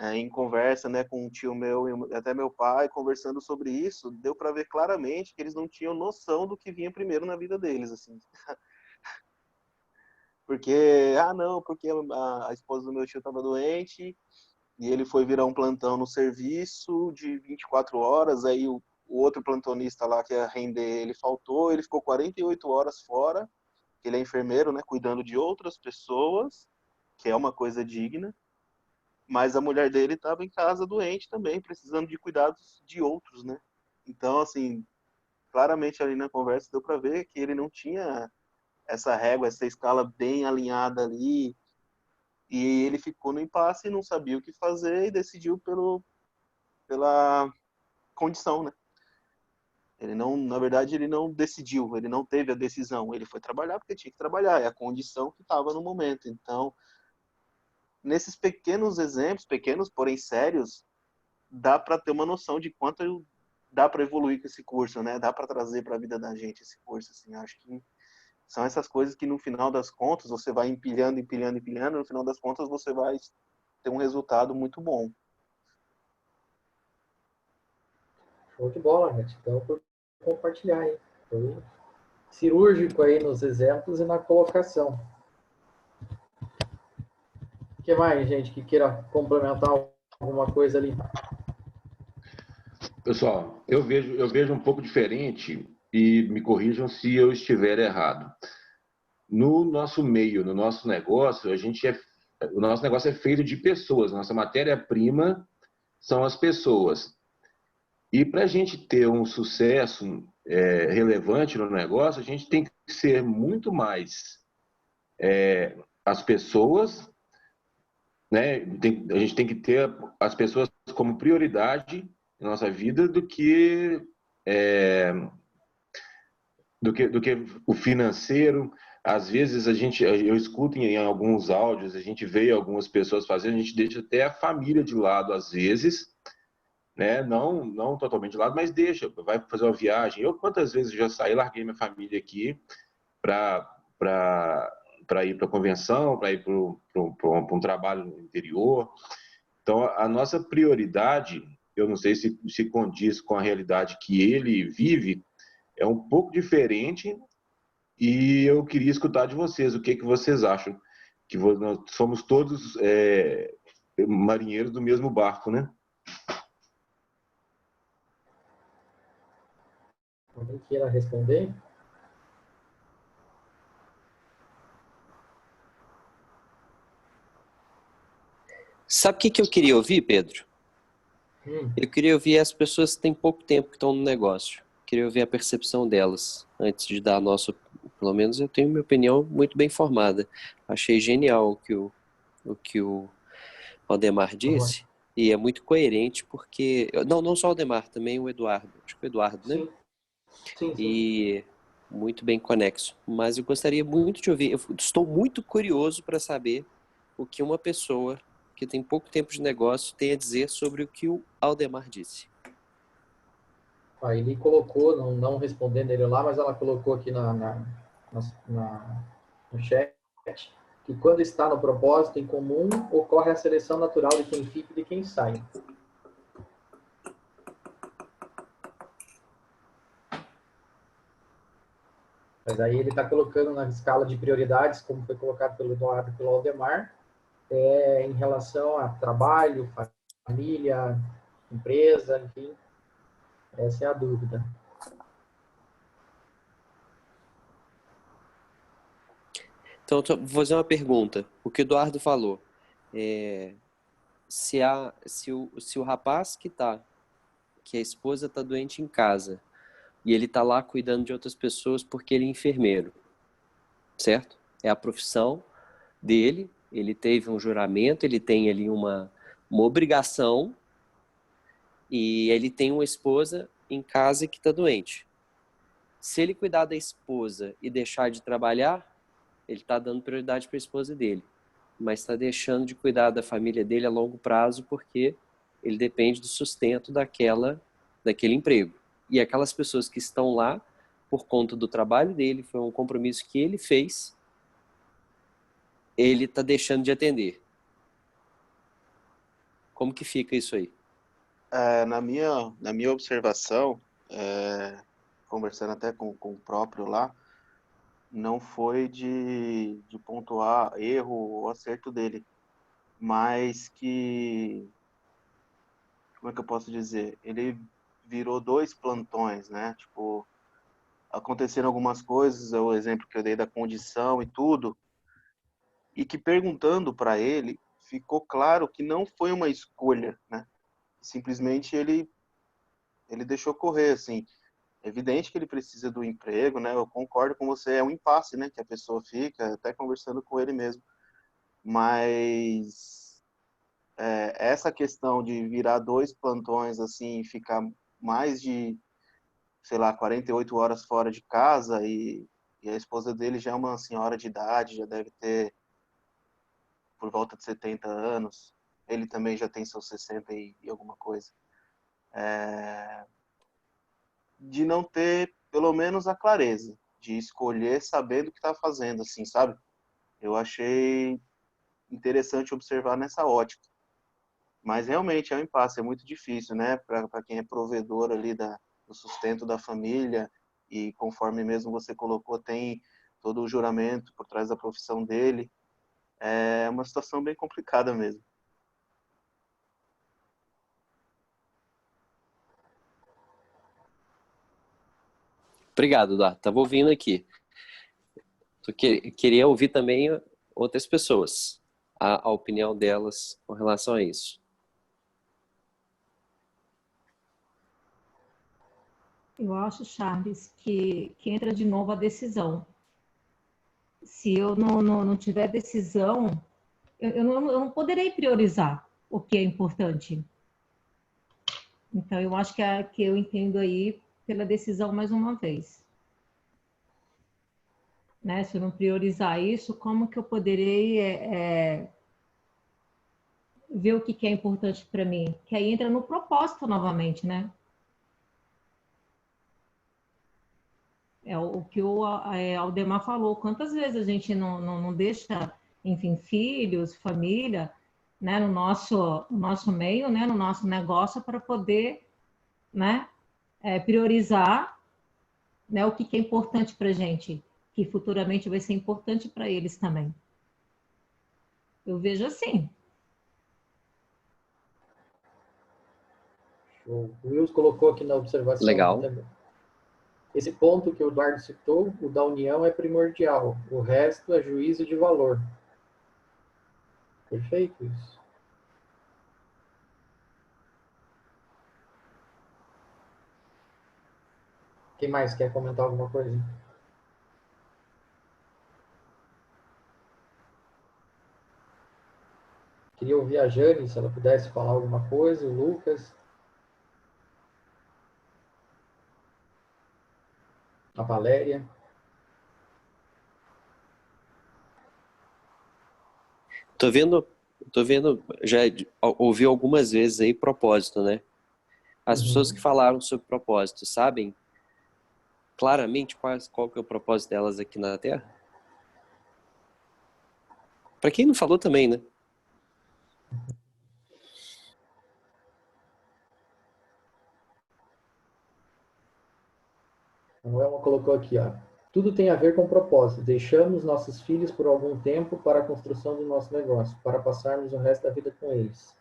Em conversa, né, com um tio meu e até meu pai, conversando sobre isso, deu para ver claramente que eles não tinham noção do que vinha primeiro na vida deles, assim. Porque, não, porque a esposa do meu tio estava doente e ele foi virar um plantão no serviço de 24 horas, aí o outro plantonista lá que ia render, ele faltou, ele ficou 48 horas fora, ele é enfermeiro, né, cuidando de outras pessoas, que é uma coisa digna, mas a mulher dele estava em casa doente também, precisando de cuidados de outros, né? Então, assim, claramente ali na conversa deu para ver que ele não tinha essa régua, essa escala bem alinhada ali, e ele ficou no impasse e não sabia o que fazer e decidiu pela condição, né? Ele não, na verdade, ele não decidiu, ele não teve a decisão, ele foi trabalhar porque tinha que trabalhar, é a condição que estava no momento. Então, nesses pequenos exemplos, pequenos porém sérios, dá para ter uma noção de quanto dá para evoluir com esse curso, né? Dá para trazer para a vida da gente esse curso, assim. Acho que são essas coisas que no final das contas você vai empilhando, empilhando, empilhando, no final das contas você vai ter um resultado muito bom. Show de bola, gratidão por compartilhar aí. Foi cirúrgico aí nos exemplos e na colocação. O que mais, gente, que queira complementar alguma coisa ali? Pessoal, eu vejo um pouco diferente e me corrijam se eu estiver errado. No nosso meio, no nosso negócio, o nosso negócio é feito de pessoas. Nossa matéria-prima são as pessoas. E para a gente ter um sucesso relevante no negócio, a gente tem que ser muito mais as pessoas, né? A gente tem que ter as pessoas como prioridade na nossa vida é, do que o financeiro. Às vezes eu escuto em alguns áudios, a gente vê algumas pessoas fazendo, a gente deixa até a família de lado às vezes, né? Não totalmente de lado, mas deixa, vai fazer uma viagem. Eu quantas vezes já saí, larguei minha família aqui para ir para a convenção, para ir para um trabalho no interior. Então, a nossa prioridade, eu não sei se condiz com a realidade que ele vive, é um pouco diferente e eu queria escutar de vocês, o que vocês acham? Que nós somos todos marinheiros do mesmo barco, né? Alguém queira responder? Sabe o que eu queria ouvir, Pedro? Eu queria ouvir as pessoas que têm pouco tempo que estão no negócio. Queria ouvir a percepção delas, antes de dar a nossa... Pelo menos eu tenho minha opinião muito bem formada. Achei genial o que o Aldemar disse, e é muito coerente, porque... Não só o Aldemar, também o Eduardo. Acho que o Eduardo, né? Sim. E muito bem conexo. Mas eu gostaria muito de ouvir, eu estou muito curioso para saber o que uma pessoa que tem pouco tempo de negócio tem a dizer sobre o que o Aldemar disse. Ele colocou, não respondendo ele lá, mas ela colocou aqui no chat, que quando está no propósito em comum, ocorre a seleção natural de quem fica e de quem sai. Mas aí ele está colocando na escala de prioridades, como foi colocado pelo Eduardo e pelo Aldemar, em relação a trabalho, família, empresa, enfim. Essa é a dúvida. Então, vou fazer uma pergunta. O que o Eduardo falou, se o rapaz que a esposa está doente em casa, e ele está lá cuidando de outras pessoas porque ele é enfermeiro, certo? É a profissão dele, ele teve um juramento, ele tem ali uma obrigação, e ele tem uma esposa em casa que está doente. Se ele cuidar da esposa e deixar de trabalhar, ele está dando prioridade para a esposa dele, mas está deixando de cuidar da família dele a longo prazo porque ele depende do sustento daquele emprego. E aquelas pessoas que estão lá por conta do trabalho dele, foi um compromisso que ele fez, ele está deixando de atender. Como que fica isso aí? Na minha observação, conversando até com o próprio lá, não foi de pontuar erro ou acerto dele, mas que, como é que eu posso dizer? Ele virou 2 plantões, né? Tipo, aconteceram algumas coisas, é o exemplo que eu dei da condição e tudo, e que perguntando para ele, ficou claro que não foi uma escolha, né? Simplesmente ele deixou correr, assim. É evidente que ele precisa do emprego, né? Eu concordo com você, é um impasse, né? Que a pessoa fica, até conversando com ele mesmo. Mas essa questão de virar 2 plantões, assim, ficar mais de, sei lá, 48 horas fora de casa e a esposa dele já é uma senhora de idade, já deve ter por volta de 70 anos. Ele também já tem seus 60 e alguma coisa. De não ter, pelo menos, a clareza de escolher sabendo o que está fazendo, assim, sabe? Eu achei interessante observar nessa ótica. Mas realmente é um impasse, é muito difícil, né? Para quem é provedor ali do sustento da família e conforme mesmo você colocou, tem todo o juramento por trás da profissão dele. É uma situação bem complicada mesmo. Obrigado, Eduardo. Estava ouvindo aqui. Queria ouvir também outras pessoas, a opinião delas com relação a isso. Eu acho, Charles, que entra de novo a decisão. Se eu não tiver decisão, eu não poderei priorizar o que é importante. Então, eu acho que eu entendo aí pela decisão mais uma vez. Né? Se eu não priorizar isso, como que eu poderei ver o que é importante para mim? Que aí entra no propósito novamente, né? É o que o Aldemar falou. Quantas vezes a gente não deixa, enfim, filhos, família, né, no nosso meio, né, no nosso negócio, para poder, né, priorizar, né, o que é importante para a gente, que futuramente vai ser importante para eles também. Eu vejo assim. O Wills colocou aqui na observação. Legal. Também. Esse ponto que o Eduardo citou, o da união, é primordial. O resto é juízo de valor. Perfeito isso. Quem mais quer comentar alguma coisa? Queria ouvir a Jane, se ela pudesse falar alguma coisa, o Lucas. A Valéria. Tô vendo, já ouvi algumas vezes aí propósito, né? As pessoas que falaram sobre propósito sabem claramente qual que é o propósito delas aqui na Terra? Para quem não falou também, né? A Noelma colocou aqui, ó. Tudo tem a ver com propósito. Deixamos nossos filhos por algum tempo para a construção do nosso negócio, para passarmos o resto da vida com eles.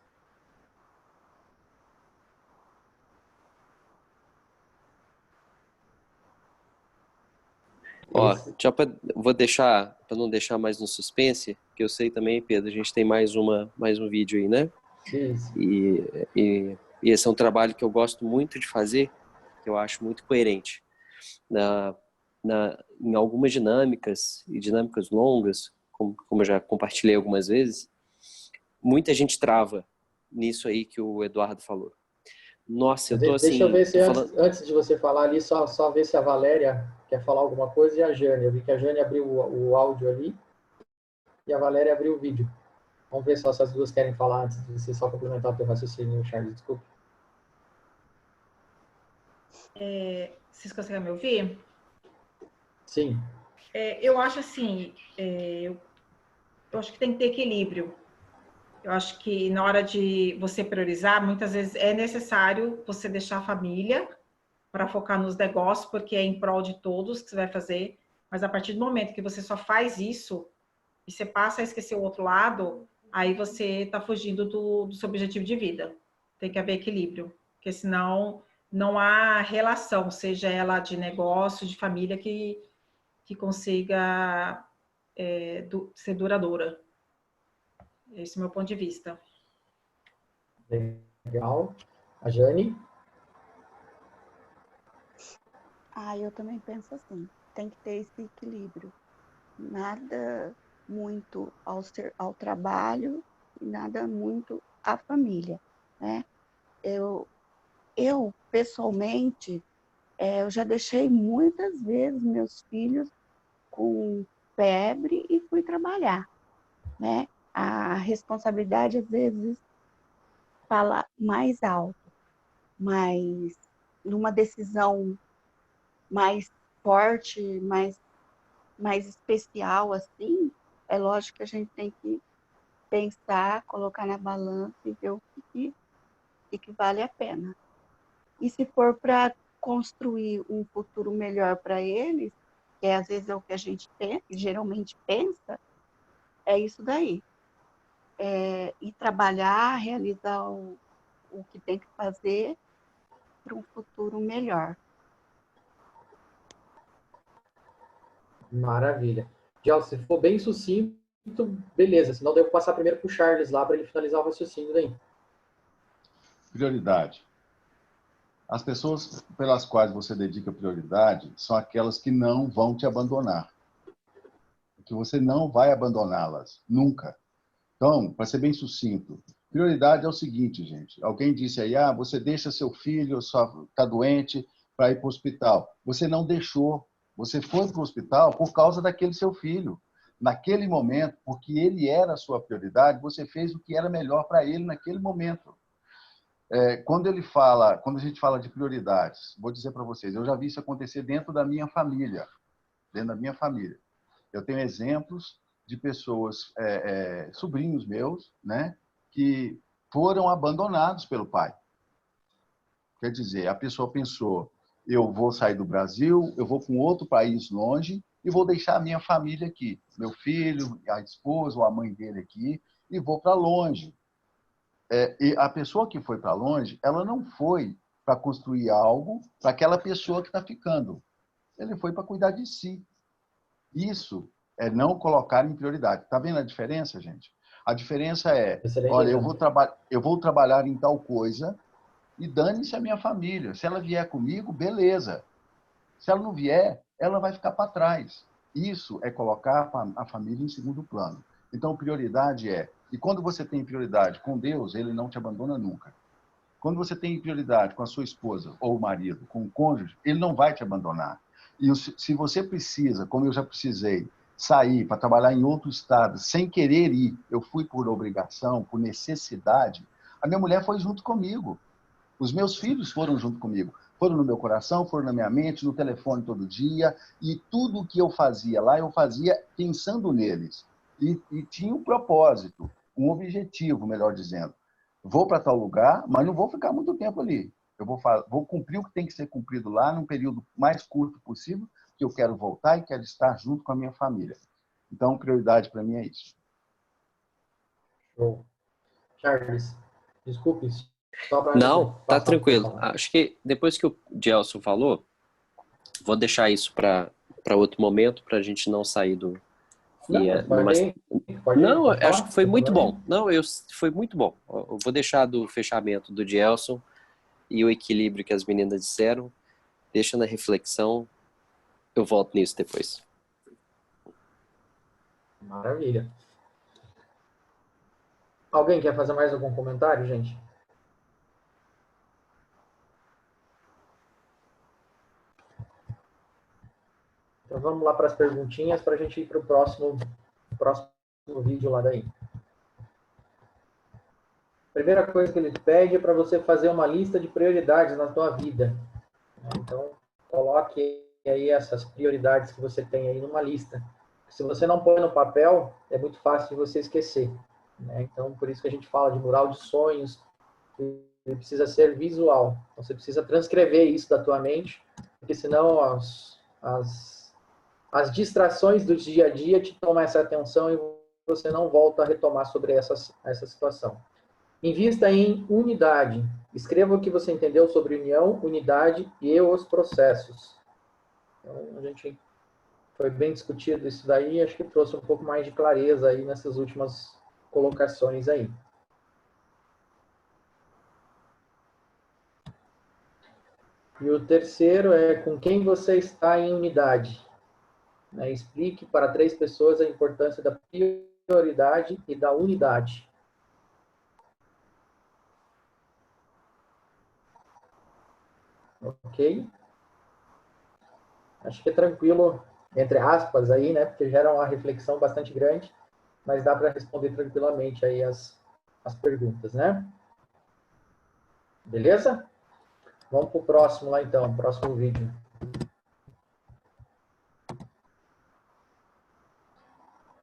Ó, vou deixar, para não deixar mais no suspense, que eu sei também, Pedro, a gente tem mais um vídeo aí, né? Isso. E esse é um trabalho que eu gosto muito de fazer, que eu acho muito coerente. Em algumas dinâmicas, e dinâmicas longas, como eu já compartilhei algumas vezes, muita gente trava nisso aí que o Eduardo falou. Nossa, eu tô assim... Deixa eu ver se antes de você falar ali, só ver se a Valéria quer falar alguma coisa e a Jane. Eu vi que a Jane abriu o áudio ali e a Valéria abriu o vídeo. Vamos ver só se as duas querem falar antes de você só complementar o teu raciocínio, Charles. Desculpa. Vocês conseguem me ouvir? Sim. Eu acho assim, eu acho que tem que ter equilíbrio. Eu acho que na hora de você priorizar, muitas vezes é necessário você deixar a família para focar nos negócios, porque é em prol de todos que você vai fazer. Mas a partir do momento que você só faz isso e você passa a esquecer o outro lado, aí você está fugindo do seu objetivo de vida. Tem que haver equilíbrio, porque senão não há relação, seja ela de negócio, de família, que consiga ser duradoura. Esse é o meu ponto de vista. Legal. A Jane? Eu também penso assim. Tem que ter esse equilíbrio. Nada muito ao trabalho e nada muito à família, né? Eu pessoalmente, eu já deixei muitas vezes meus filhos com febre e fui trabalhar, né? A responsabilidade, às vezes, fala mais alto, mas numa decisão mais forte, mais especial, assim, é lógico que a gente tem que pensar, colocar na balança e ver o que vale a pena. E se for para construir um futuro melhor para eles, que às vezes é o que a gente geralmente pensa, é isso daí. E trabalhar, realizar o que tem que fazer para um futuro melhor. Maravilha. Gel, se for bem sucinto, beleza. Senão devo passar primeiro para o Charles lá para ele finalizar o raciocínio daí. Prioridade. As pessoas pelas quais você dedica prioridade são aquelas que não vão te abandonar. Que você não vai abandoná-las, nunca. Então, para ser bem sucinto, prioridade é o seguinte, gente. Alguém disse aí, você deixa seu filho, só está doente, para ir para o hospital. Você não deixou. Você foi para o hospital por causa daquele seu filho. Naquele momento, porque ele era a sua prioridade, você fez o que era melhor para ele naquele momento. Quando a gente fala de prioridades, vou dizer para vocês, eu já vi isso acontecer dentro da minha família. Eu tenho exemplos de pessoas, sobrinhos meus, né, que foram abandonados pelo pai. Quer dizer, a pessoa pensou, eu vou sair do Brasil, eu vou para um outro país longe e vou deixar a minha família aqui, meu filho, a esposa ou a mãe dele aqui, e vou para longe. E a pessoa que foi para longe, ela não foi para construir algo para aquela pessoa que está ficando. Ele foi para cuidar de si. Isso é não colocar em prioridade. Está vendo a diferença, gente? A diferença é, olha, eu vou trabalhar em tal coisa e dane-se a minha família. Se ela vier comigo, beleza. Se ela não vier, ela vai ficar para trás. Isso é colocar a família em segundo plano. Então, prioridade e quando você tem prioridade com Deus, ele não te abandona nunca. Quando você tem prioridade com a sua esposa ou o marido, com o cônjuge, ele não vai te abandonar. E se você precisa, como eu já precisei, sair para trabalhar em outro estado, sem querer ir, eu fui por obrigação, por necessidade, a minha mulher foi junto comigo. Os meus filhos foram junto comigo. Foram no meu coração, foram na minha mente, no telefone todo dia. E tudo o que eu fazia lá, eu fazia pensando neles. E tinha um propósito, um objetivo, melhor dizendo. Vou para tal lugar, mas não vou ficar muito tempo ali. Eu vou cumprir o que tem que ser cumprido lá num período mais curto possível, que eu quero voltar e quero estar junto com a minha família. Então, prioridade para mim é isso. Show. Charles, desculpe. Não, tá tranquilo. Acho que depois que o Gelson falou, vou deixar isso para outro momento, para a gente não sair do... Não, acho que foi muito bom. Foi muito bom. Eu vou deixar do fechamento do Gelson e o equilíbrio que as meninas disseram. Deixa na reflexão. Eu volto nisso depois. Maravilha. Alguém quer fazer mais algum comentário, gente? Então vamos lá para as perguntinhas para a gente ir para o próximo vídeo lá daí. Primeira coisa que ele pede é para você fazer uma lista de prioridades na tua vida. Então, coloque aí essas prioridades que você tem aí numa lista. Se você não põe no papel, é muito fácil de você esquecer. Então, por isso que a gente fala de mural de sonhos, ele precisa ser visual. Então, você precisa transcrever isso da tua mente, porque senão as distrações do dia a dia te tomam essa atenção e você não volta a retomar sobre essa situação. Invista em unidade. Escreva o que você entendeu sobre união, unidade e os processos. Então, a gente foi bem discutido isso daí, acho que trouxe um pouco mais de clareza aí nessas últimas colocações aí. E o terceiro é com quem você está em unidade. Explique para 3 pessoas a importância da prioridade e da unidade. Ok? Acho que é tranquilo, entre aspas, aí, né? Porque gera uma reflexão bastante grande, mas dá para responder tranquilamente aí as perguntas, né? Beleza? Vamos para o próximo lá, então, próximo vídeo.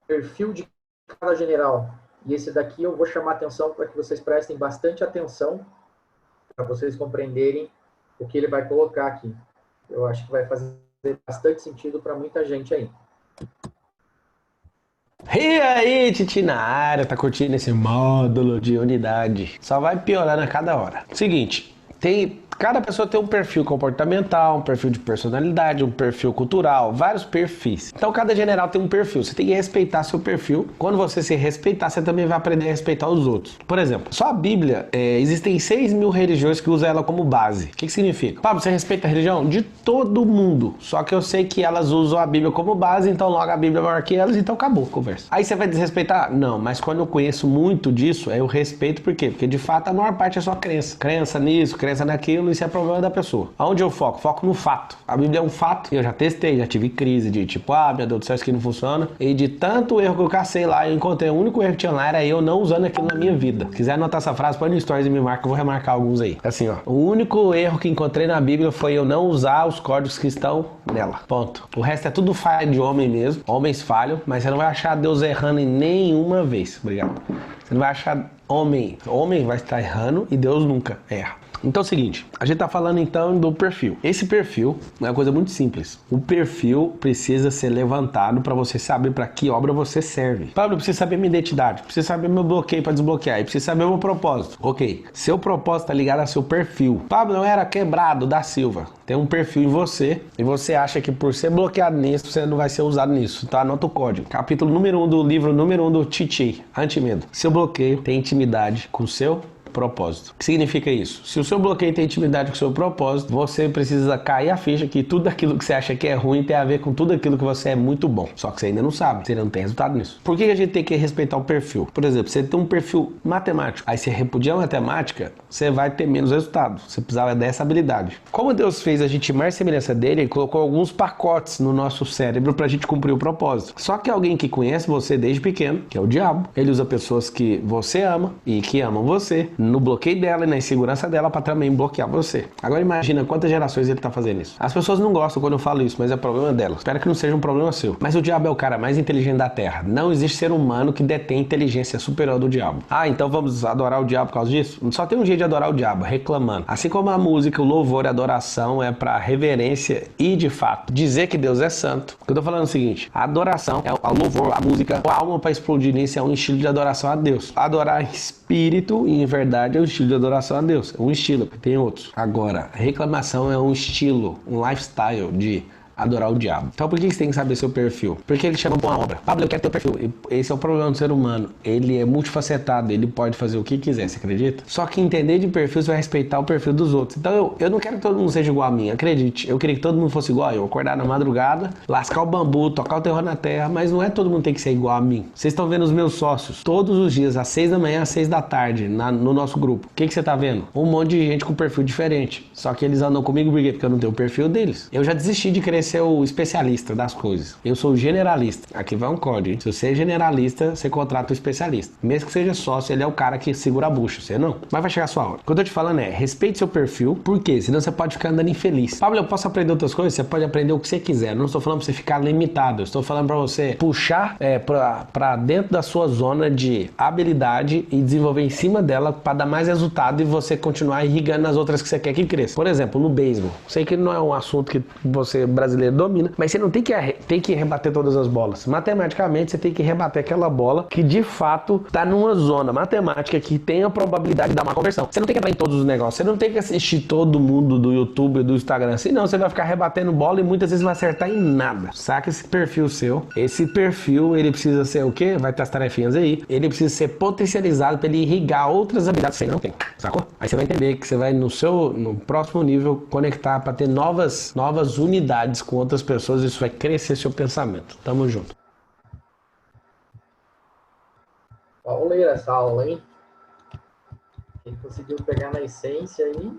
Perfil de cada general. E esse daqui eu vou chamar atenção para que vocês prestem bastante atenção para vocês compreenderem o que ele vai colocar aqui. Eu acho que vai fazer bastante sentido para muita gente aí. E aí, Titi na área, tá curtindo esse módulo de unidade? Só vai piorando a cada hora. Seguinte, cada pessoa tem um perfil comportamental, um perfil de personalidade, um perfil cultural, vários perfis. Então, cada general tem um perfil. Você tem que respeitar seu perfil. Quando você se respeitar, você também vai aprender a respeitar os outros. Por exemplo, só a Bíblia, existem 6.000 religiões que usam ela como base. O que significa? Pablo, você respeita a religião? De todo mundo. Só que eu sei que elas usam a Bíblia como base, então logo a Bíblia é maior que elas, então acabou a conversa. Aí você vai desrespeitar? Não, mas quando eu conheço muito disso, eu respeito. Por quê? Porque de fato a maior parte é só crença. Crença nisso, crença naquilo. Isso é problema da pessoa. Aonde eu foco? Foco no fato. A Bíblia é um fato. Eu já testei, já tive crise de tipo, meu Deus do céu, isso aqui não funciona. E de tanto erro que eu cacei lá, eu encontrei o único erro que tinha lá, era eu não usando aquilo na minha vida. Se quiser anotar essa frase, põe no stories e me marca, eu vou remarcar alguns aí. Assim, ó. O único erro que encontrei na Bíblia foi eu não usar os códigos que estão nela. Ponto. O resto é tudo falha de homem mesmo. Homens falham, mas você não vai achar Deus errando em nenhuma vez. Obrigado. Você não vai achar homem. Homem vai estar errando e Deus nunca erra. Então é o seguinte, a gente tá falando então do perfil. Esse perfil é uma coisa muito simples. O perfil precisa ser levantado para você saber para que obra você serve. Pablo, eu preciso saber minha identidade, preciso saber meu bloqueio para desbloquear, e preciso saber meu propósito. Ok, seu propósito tá ligado ao seu perfil. Pablo, eu era quebrado da Silva. Tem um perfil em você e você acha que por ser bloqueado nisso, você não vai ser usado nisso. Então anota o código. Capítulo número 1 do livro número 1 do Titi, Anti-Medo. Seu bloqueio tem intimidade com o seu propósito. O que significa isso? Se o seu bloqueio tem intimidade com o seu propósito, você precisa cair a ficha que tudo aquilo que você acha que é ruim tem a ver com tudo aquilo que você é muito bom. Só que você ainda não sabe, você ainda não tem resultado nisso. Por que a gente tem que respeitar o perfil? Por exemplo, você tem um perfil matemático, aí você repudia a matemática, você vai ter menos resultado. Você precisava dessa habilidade. Como Deus fez a gente mais semelhança dele, ele colocou alguns pacotes no nosso cérebro pra gente cumprir o propósito. Só que alguém que conhece você desde pequeno, que é o diabo, ele usa pessoas que você ama e que amam você no bloqueio dela e na insegurança dela para também bloquear você. Agora imagina quantas gerações ele tá fazendo isso. As pessoas não gostam quando eu falo isso, mas é problema delas. Espero que não seja um problema seu. Mas o diabo é o cara mais inteligente da Terra. Não existe ser humano que detém inteligência superior do diabo. Ah, então vamos adorar o diabo por causa disso? Só tem um jeito de adorar o diabo, reclamando. Assim como a música, o louvor e a adoração é para reverência e, de fato, dizer que Deus é santo. Eu tô falando o seguinte, a adoração, o louvor, a música, a alma para explodir nisso é um estilo de adoração a Deus. Adorar em espírito e em verdade é um estilo de adoração a Deus. É um estilo, tem outros. Agora, reclamação é um estilo, um lifestyle de adorar o diabo. Então por que você tem que saber seu perfil? Porque ele chama pra uma obra. Pablo, eu quero ter o perfil. E esse é o problema do ser humano. Ele é multifacetado, ele pode fazer o que quiser, você acredita? Só que entender de perfil, você vai respeitar o perfil dos outros. Então eu não quero que todo mundo seja igual a mim, acredite. Eu queria que todo mundo fosse igual a eu. Acordar na madrugada, lascar o bambu, tocar o terror na terra, mas não é todo mundo tem que ser igual a mim. Vocês estão vendo os meus sócios todos os dias, às 6 da manhã, às 6 da tarde, no nosso grupo. O que você tá vendo? Um monte de gente com perfil diferente. Só que eles andam comigo porque eu não tenho o perfil deles. Eu já desisti de querer ser o especialista das coisas. Eu sou generalista. Aqui vai um código, hein? Se você é generalista, você contrata o especialista. Mesmo que seja sócio, ele é o cara que segura a bucha, você não. Mas vai chegar a sua hora. O que eu tô te falando é, respeite seu perfil, por quê? Senão você pode ficar andando infeliz. Pablo, eu posso aprender outras coisas? Você pode aprender o que você quiser. Eu não estou falando pra você ficar limitado. Eu estou falando pra você puxar pra dentro da sua zona de habilidade e desenvolver em cima dela pra dar mais resultado e você continuar irrigando nas outras que você quer que cresça. Por exemplo, no beisebol. Sei que não é um assunto que você brasileiro domina, mas você não tem que rebater todas as bolas. Matematicamente, você tem que rebater aquela bola que de fato tá numa zona matemática que tem a probabilidade de dar uma conversão. Você não tem que entrar em todos os negócios, você não tem que assistir todo mundo do YouTube, do Instagram, senão você vai ficar rebatendo bola e muitas vezes não vai acertar em nada. Saca esse perfil seu. Esse perfil, ele precisa ser o quê? Vai ter as tarefinhas aí. Ele precisa ser potencializado para ele irrigar outras habilidades que você não tem. Sacou? Aí você vai entender que você vai no próximo nível conectar para ter novas unidades com outras pessoas. Isso vai crescer seu pensamento. Tamo junto. Vamos ler essa aula, hein? Quem conseguiu pegar na essência aí?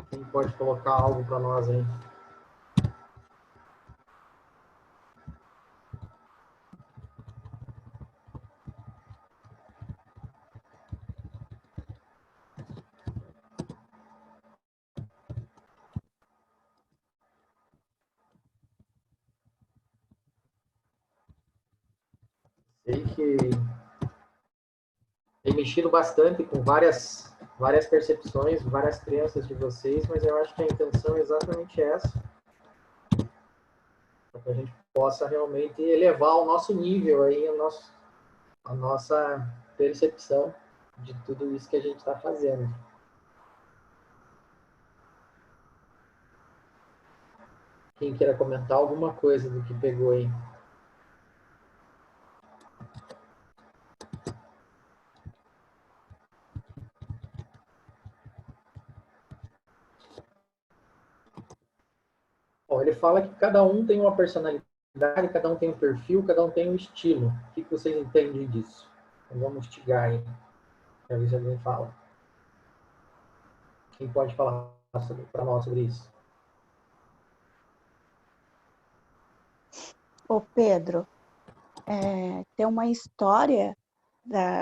Quem pode colocar algo para nós aí? Sei que tem mexido bastante com várias percepções, várias crenças de vocês, mas eu acho que a intenção é exatamente essa, para que a gente possa realmente elevar o nosso nível aí, a nossa percepção de tudo isso que a gente está fazendo. Quem queira comentar alguma coisa do que pegou aí? Bom, ele fala que cada um tem uma personalidade, cada um tem um perfil, cada um tem um estilo. O que vocês entendem disso? Então, vamos instigar aí, para ver se alguém fala. Quem pode falar para nós sobre isso? Ô Pedro, tem uma história,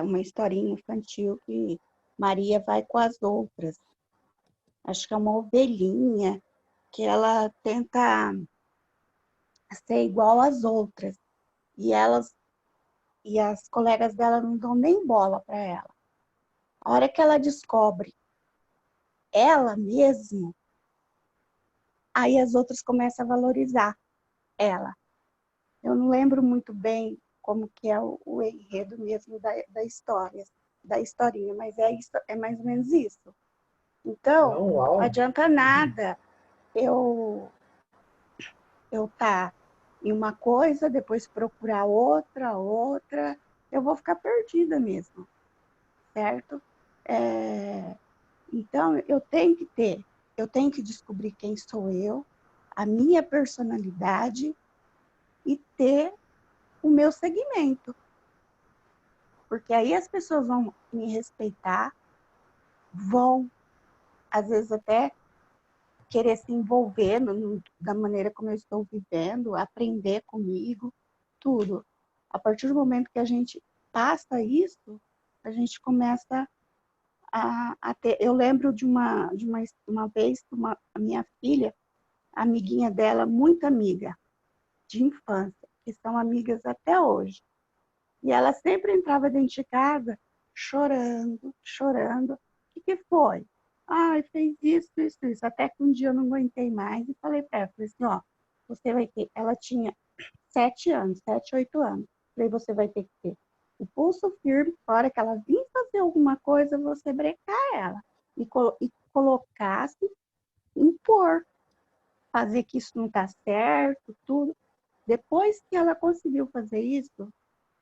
uma historinha infantil que Maria vai com as outras. Acho que é uma ovelhinha que ela tenta ser igual às outras. E as colegas dela não dão nem bola para ela. A hora que ela descobre ela mesma, aí as outras começam a valorizar ela. Eu não lembro muito bem como que é o enredo mesmo da história, da historinha, mas é mais ou menos isso. Então, não adianta nada eu eu estar em uma coisa, depois procurar outra, eu vou ficar perdida mesmo, certo? Então, eu tenho que descobrir quem sou eu, a minha personalidade e ter o meu segmento. Porque aí as pessoas vão me respeitar, vão, às vezes, até querer se envolver da maneira como eu estou vivendo, aprender comigo, tudo. A partir do momento que a gente passa isso, a gente começa a ter... Eu lembro de uma vez, a minha filha, a amiguinha dela, muito amiga de infância, que são amigas até hoje. E ela sempre entrava dentro de casa chorando, chorando. O que foi? Ai, fez isso, isso, isso. Até que um dia eu não aguentei mais e falei para ela, falei assim, ó, você vai ter... Ela tinha 7 anos, 7, 8 anos. Falei, você vai ter que ter o pulso firme, na hora que ela vir fazer alguma coisa, você brecar ela. E colocar-se, impor. Fazer que isso não está certo, tudo. Depois que ela conseguiu fazer isso,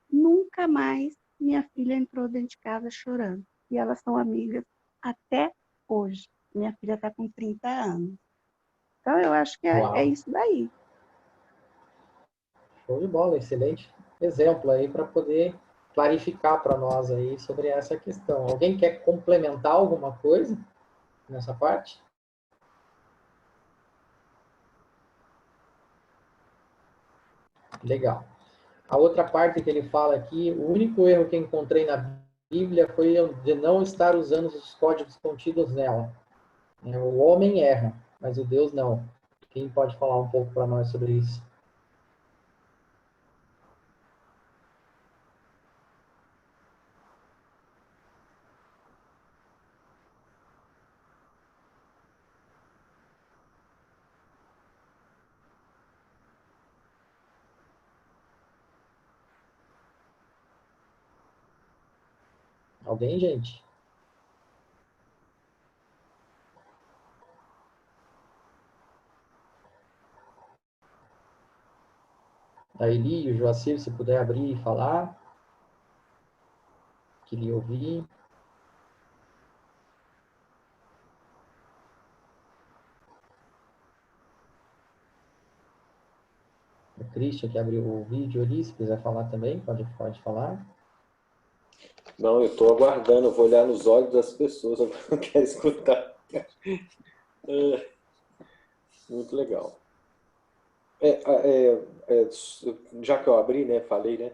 nunca mais minha filha entrou dentro de casa chorando. E elas são amigas até hoje. Minha filha está com 30 anos. Então, eu acho que é isso daí. Show de bola, excelente exemplo aí para poder clarificar para nós aí sobre essa questão. Alguém quer complementar alguma coisa nessa parte? Legal. A outra parte que ele fala aqui, o único erro que encontrei na Bíblia foi de não estar usando os códigos contidos nela. O homem erra, mas o Deus não. Quem pode falar um pouco para nós sobre isso? Alguém, gente? A Eli e o Joacir, se puder abrir e falar. Queria ouvir. O Christian, que abriu o vídeo ali, se quiser falar também, pode falar. Não, eu estou aguardando, eu vou olhar nos olhos das pessoas, eu não quero escutar. Muito legal. Já que eu abri, né, falei, né,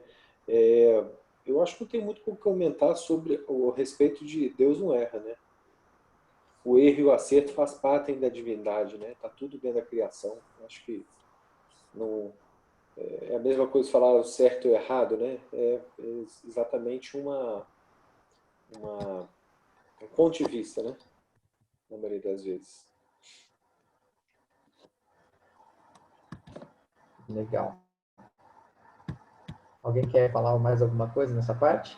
eu acho que não tem muito o que comentar sobre o respeito de Deus não erra, né? O erro e o acerto faz parte da divindade, né? Tá tudo dentro da criação. Eu acho que não é a mesma coisa falar o certo e o errado, né? É exatamente um ponto de vista, né? Na maioria das vezes. Legal. Alguém quer falar mais alguma coisa nessa parte?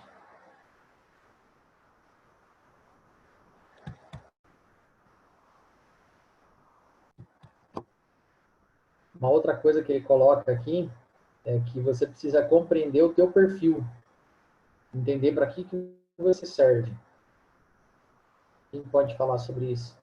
Uma outra coisa que ele coloca aqui é que você precisa compreender o teu perfil. Entender para que você serve. Quem pode falar sobre isso?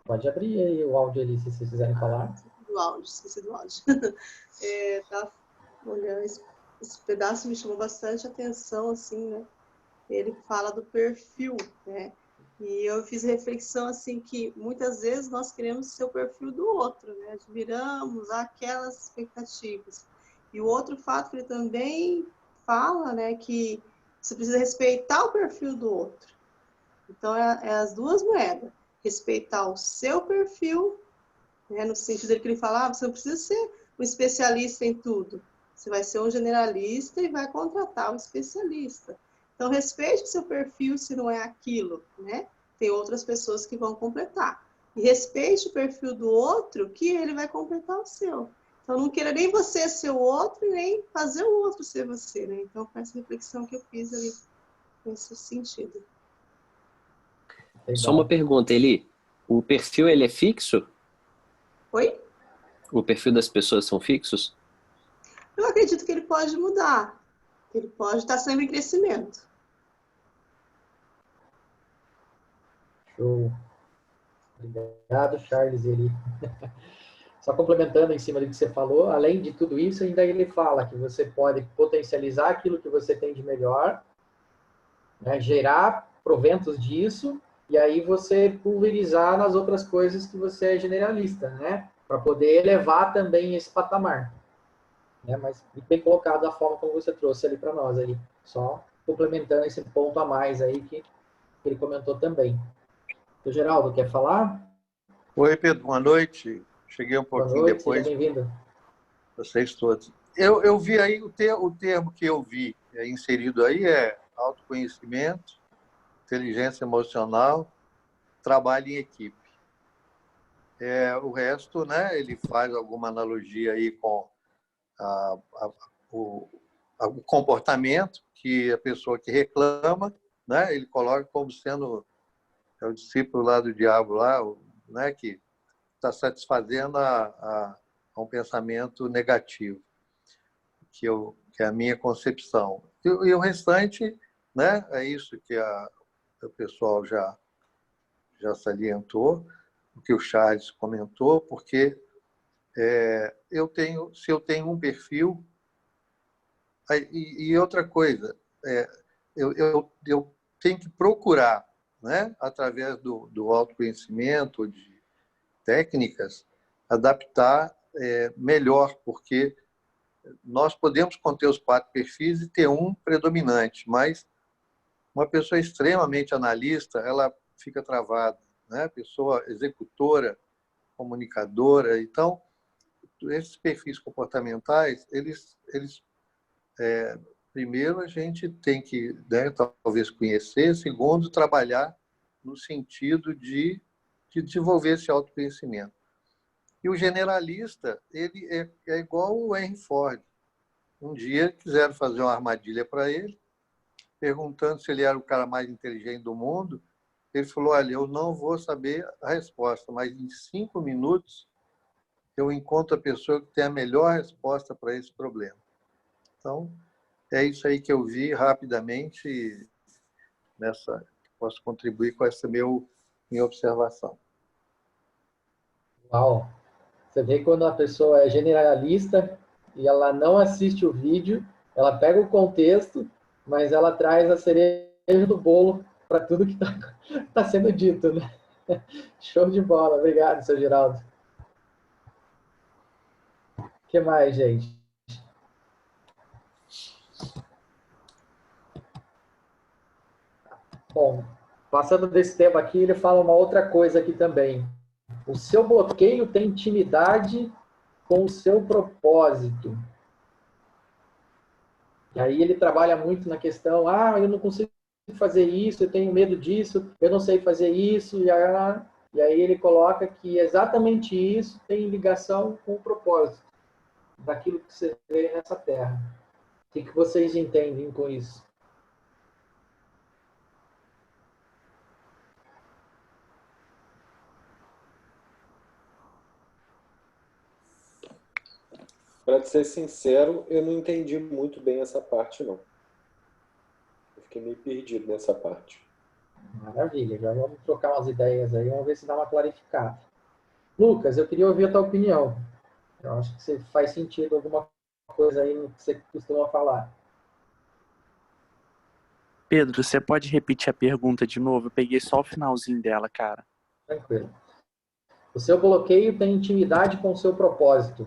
Pode abrir aí o áudio ali, se vocês quiserem falar. Esqueci do áudio. Tá olhando, esse pedaço me chamou bastante atenção, assim, né? Ele fala do perfil, né? E eu fiz reflexão, assim, que muitas vezes nós queremos ser o perfil do outro, né? Admiramos aquelas expectativas. E o outro fato que ele também fala, né, que você precisa respeitar o perfil do outro. Então, é as duas moedas. Respeitar o seu perfil, né, no sentido que ele fala, você não precisa ser um especialista em tudo. Você vai ser um generalista e vai contratar um especialista. Então, respeite o seu perfil se não é aquilo, né? ter outras pessoas que vão completar. E respeite o perfil do outro, que ele vai completar o seu. Então, não queira nem você ser o outro, nem fazer o outro ser você, né? Então, com essa reflexão que eu fiz ali, nesse sentido. Só uma pergunta, Eli. O perfil, ele é fixo? Oi? O perfil das pessoas são fixos? Eu acredito que ele pode mudar. Ele pode estar sempre em crescimento. Show. Obrigado, Charles. Ele... Só complementando em cima do que você falou, além de tudo isso, ainda ele fala que você pode potencializar aquilo que você tem de melhor, né, gerar proventos disso, e aí você pulverizar nas outras coisas que você é generalista, né? Para poder elevar também esse patamar. Né? Mas bem colocado a forma como você trouxe ali para nós, ali. Só complementando esse ponto a mais aí que ele comentou também. O Geraldo, quer falar? Oi, Pedro, boa noite. Cheguei um pouquinho boa noite, depois. Seja bem-vindo. Vocês todos. Eu vi aí, o termo que eu vi inserido aí é autoconhecimento, inteligência emocional, trabalho em equipe. O resto, né, ele faz alguma analogia aí com o comportamento que a pessoa que reclama, né, ele coloca como sendo o discípulo lá do diabo, lá, né, que está satisfazendo a um pensamento negativo, que é a minha concepção. E o restante, né, é isso que o pessoal já salientou, o que o Charles comentou, porque se eu tenho um perfil, e outra coisa, eu tenho que procurar, né, através do autoconhecimento, de técnicas, adaptar melhor, porque nós podemos conter os 4 perfis e ter um predominante, mas uma pessoa extremamente analista, ela fica travada, né? Pessoa executora, comunicadora. Então, esses perfis comportamentais, eles primeiro a gente tem que, né, talvez conhecer, segundo, trabalhar no sentido de desenvolver esse autoconhecimento. E o generalista, ele é igual o Henry Ford. Um dia quiseram fazer uma armadilha para ele, perguntando se ele era o cara mais inteligente do mundo. Ele falou, olha, eu não vou saber a resposta, mas em 5 minutos eu encontro a pessoa que tem a melhor resposta para esse problema. Então, é isso aí que eu vi rapidamente posso contribuir com essa minha observação. Uau! Você vê quando a pessoa é generalista e ela não assiste o vídeo, ela pega o contexto, mas ela traz a cereja do bolo para tudo que está sendo dito, né? Show de bola. Obrigado, seu Geraldo. O que mais, gente? Bom, passando desse tema aqui, ele fala uma outra coisa aqui também. O seu bloqueio tem intimidade com o seu propósito. E aí ele trabalha muito na questão, eu não consigo fazer isso, eu tenho medo disso, eu não sei fazer isso, e aí ele coloca que exatamente isso tem ligação com o propósito daquilo que você vê nessa terra. O que vocês entendem com isso? Para ser sincero, eu não entendi muito bem essa parte, não. Eu fiquei meio perdido nessa parte. Maravilha, já vamos trocar umas ideias aí, vamos ver se dá uma clarificada. Lucas, eu queria ouvir a tua opinião. Eu acho que faz sentido alguma coisa aí no que você costuma falar. Pedro, você pode repetir a pergunta de novo? Eu peguei só o finalzinho dela, cara. Tranquilo. O seu bloqueio tem intimidade com o seu propósito.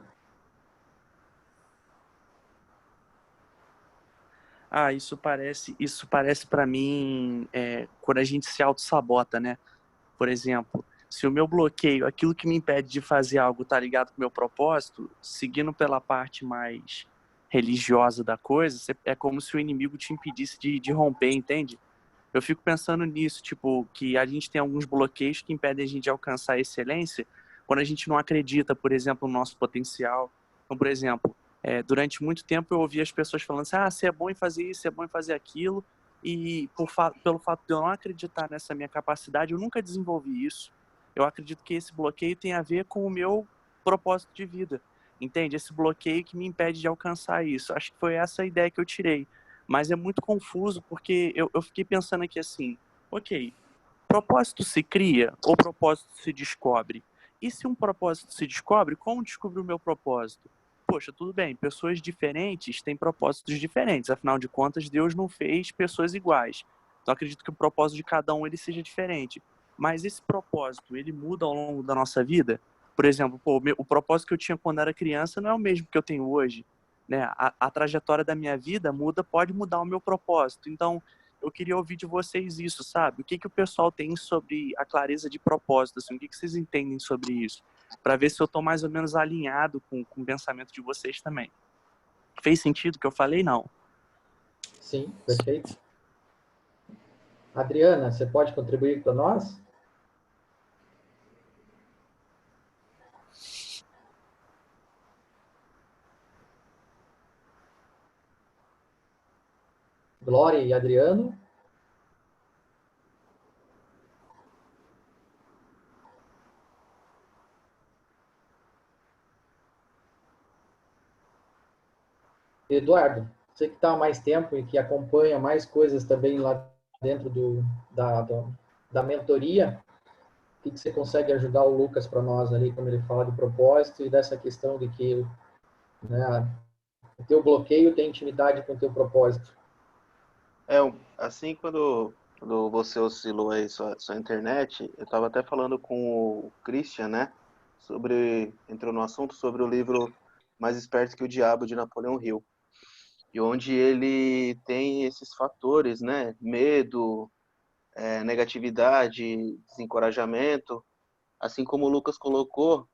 Isso parece para mim quando a gente se auto-sabota, né? Por exemplo, se o meu bloqueio, aquilo que me impede de fazer algo, tá ligado com o meu propósito, seguindo pela parte mais religiosa da coisa, é como se o inimigo te impedisse de romper, entende? Eu fico pensando nisso, tipo, que a gente tem alguns bloqueios que impedem a gente de alcançar a excelência quando a gente não acredita, por exemplo, no nosso potencial. Então, por exemplo, durante muito tempo eu ouvi as pessoas falando assim, você é bom em fazer isso, você é bom em fazer aquilo, e pelo fato de eu não acreditar nessa minha capacidade, eu nunca desenvolvi isso. Eu acredito que esse bloqueio tem a ver com o meu propósito de vida, entende? Esse bloqueio que me impede de alcançar isso. Acho que foi essa a ideia que eu tirei. Mas é muito confuso, porque eu fiquei pensando aqui assim, ok, propósito se cria ou propósito se descobre? E se um propósito se descobre, como descobrir o meu propósito? Poxa, tudo bem, pessoas diferentes têm propósitos diferentes, afinal de contas, Deus não fez pessoas iguais. Então, acredito que o propósito de cada um ele seja diferente. Mas esse propósito, ele muda ao longo da nossa vida? Por exemplo, o propósito que eu tinha quando era criança não é o mesmo que eu tenho hoje. Né? A trajetória da minha vida pode mudar o meu propósito. Então, eu queria ouvir de vocês isso, sabe? O que o pessoal tem sobre a clareza de propósito? Assim, o que vocês entendem sobre isso? Para ver se eu estou mais ou menos alinhado com o pensamento de vocês também. Fez sentido o que eu falei? Não. Sim, perfeito. Adriana, você pode contribuir para nós? Glória e Adriano. Eduardo, você que está há mais tempo e que acompanha mais coisas também lá dentro da mentoria, o que você consegue ajudar o Lucas para nós ali, quando ele fala de propósito e dessa questão de que, né, o teu bloqueio tem intimidade com o teu propósito? Assim, quando você oscilou aí sua internet, eu estava até falando com o Christian, né? Entrou no assunto sobre o livro Mais Esperto que o Diabo, de Napoleão Hill. E onde ele tem esses fatores, né? Medo, negatividade, desencorajamento. Assim como o Lucas colocou,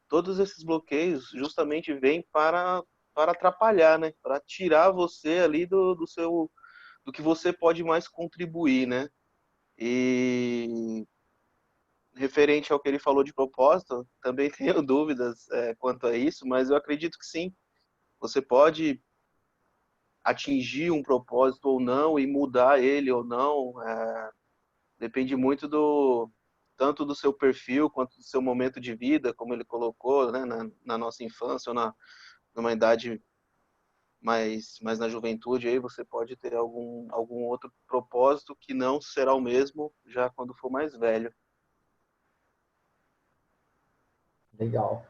todos esses bloqueios justamente vêm para atrapalhar, né? Para tirar você ali do que você pode mais contribuir, né? E referente ao que ele falou de propósito, também tenho dúvidas quanto a isso, mas eu acredito que sim. Você pode atingir um propósito ou não e mudar ele ou não. Depende muito tanto do seu perfil quanto do seu momento de vida, como ele colocou, né, na nossa infância ou numa idade mais na juventude, aí você pode ter algum outro propósito que não será o mesmo já quando for mais velho. Legal.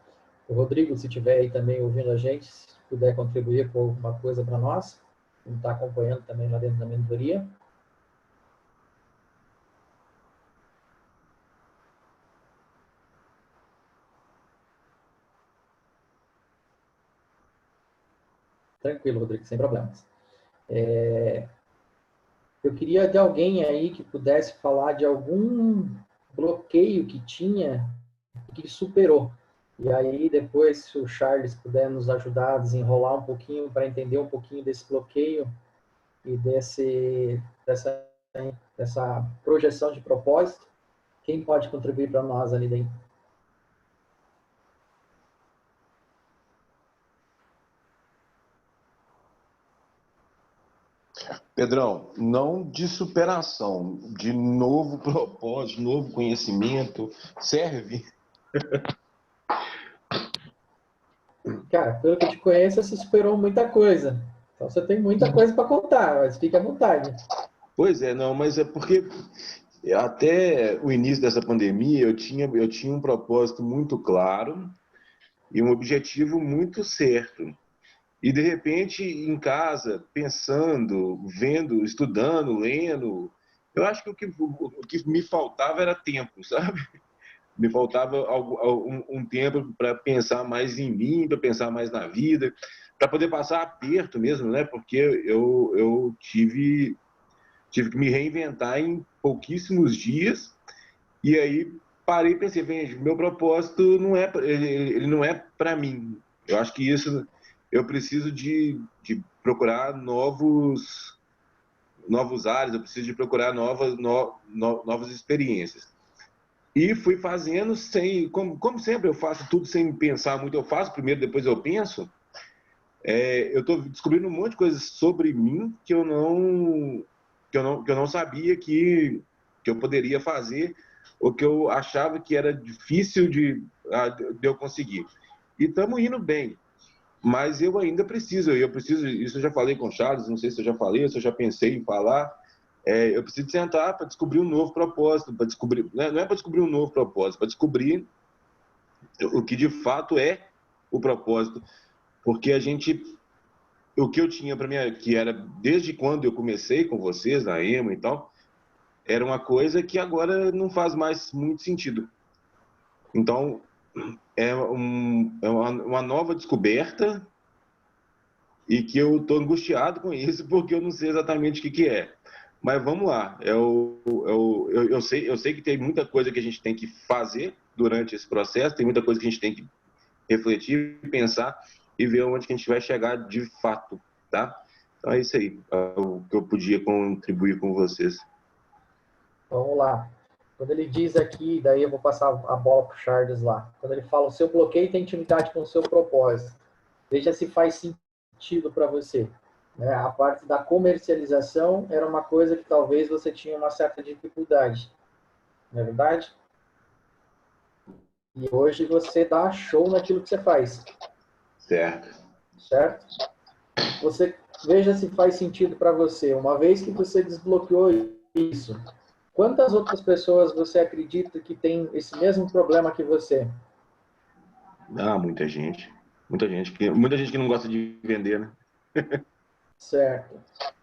O Rodrigo, se estiver aí também ouvindo a gente, se puder contribuir com alguma coisa para nós, ele está acompanhando também lá dentro da mentoria. Tranquilo, Rodrigo, sem problemas. Eu queria de alguém aí que pudesse falar de algum bloqueio que tinha e que superou. E aí, depois, se o Charles puder nos ajudar a desenrolar um pouquinho, para entender um pouquinho desse bloqueio e dessa projeção de propósito, quem pode contribuir para nós ali dentro? Pedrão, não de superação, de novo propósito, novo conhecimento, serve? Cara, pelo que eu te conheço, você superou muita coisa. Então você tem muita coisa para contar, mas fique à vontade. Pois é, não, mas é porque até o início dessa pandemia eu tinha um propósito muito claro e um objetivo muito certo. E de repente, em casa, pensando, vendo, estudando, lendo, eu acho que o que me faltava era tempo, sabe? Me faltava um tempo para pensar mais em mim, para pensar mais na vida, para poder passar aperto mesmo, né? Porque eu tive que me reinventar em pouquíssimos dias, e aí parei e pensei, meu propósito ele não é para mim. Eu acho que isso eu preciso de procurar novos ares, eu preciso de procurar novas experiências. E fui fazendo sem, como sempre eu faço tudo sem pensar muito, eu faço primeiro, depois eu penso. Eu estou descobrindo um monte de coisas sobre mim que eu não sabia que eu poderia fazer, ou que eu achava que era difícil de eu conseguir. E estamos indo bem. Mas eu ainda preciso, isso eu já falei com o Charles, não sei se eu já falei, se eu já pensei em falar, eu preciso sentar para descobrir um novo propósito, para descobrir, não é para descobrir um novo propósito, para descobrir o que de fato é o propósito, porque o que eu tinha para mim, que era desde quando eu comecei com vocês, na EMA e tal, era uma coisa que agora não faz mais muito sentido. Então, é uma nova descoberta e que eu estou angustiado com isso porque eu não sei exatamente o que é. Mas vamos lá. Eu sei que tem muita coisa que a gente tem que fazer durante esse processo, tem muita coisa que a gente tem que refletir, pensar e ver onde que a gente vai chegar de fato, tá? Então é isso aí, o que eu podia contribuir com vocês. Vamos lá. Quando ele diz aqui, daí eu vou passar a bola para o Charles lá. Quando ele fala, o seu bloqueio tem intimidade com o seu propósito. Veja se faz sentido para você. Né? A parte da comercialização era uma coisa que talvez você tinha uma certa dificuldade. Não é verdade? E hoje você dá show naquilo que você faz. Certo. Certo? Você veja se faz sentido para você. Uma vez que você desbloqueou isso, quantas outras pessoas você acredita que tem esse mesmo problema que você? Muita gente. Muita gente que não gosta de vender, né? Certo.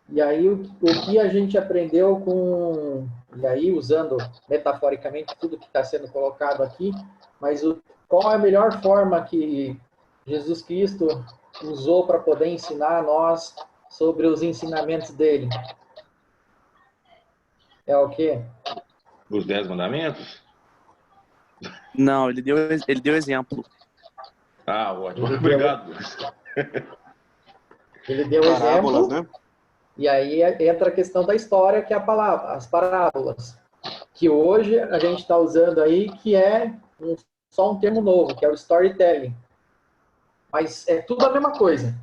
E aí, o que a gente aprendeu com... E aí, usando metaforicamente tudo que está sendo colocado aqui, mas qual é a melhor forma que Jesus Cristo usou para poder ensinar a nós sobre os ensinamentos dele? É o quê? Os 10 mandamentos? Não, ele deu exemplo. Ótimo. Obrigado. Ele deu Parábolas, exemplo, né? E aí entra a questão da história, que é as parábolas, que hoje a gente está usando aí, que é só um termo novo, que é o storytelling. Mas é tudo a mesma coisa.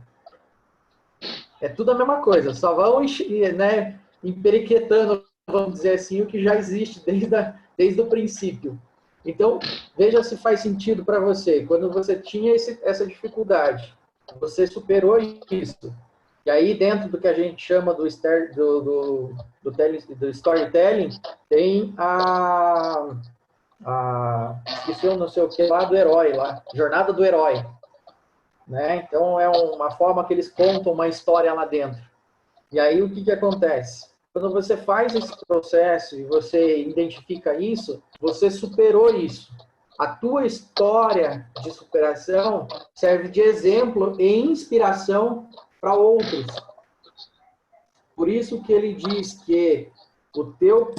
É tudo a mesma coisa, só vão emperiquetando, vamos dizer assim, o que já existe desde o princípio. Então, veja se faz sentido para você. Quando você tinha essa dificuldade, você superou isso. E aí, dentro do que a gente chama do storytelling, tem esqueci o não sei o que lá do herói, lá, jornada do herói. Né? Então, é uma forma que eles contam uma história lá dentro. E aí, o que acontece? Quando você faz esse processo e você identifica isso, você superou isso. A tua história de superação serve de exemplo e inspiração para outros. Por isso que ele diz que o teu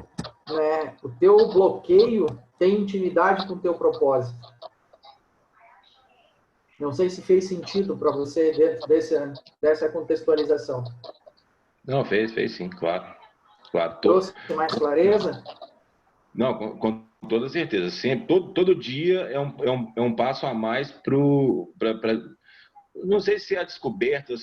bloqueio tem intimidade com o teu propósito. Não sei se fez sentido para você dentro dessa contextualização. Não, fez sim, claro. Trouxe mais clareza? Não, com toda certeza. Sempre, todo dia é um passo a mais para... Não sei se é a descoberta,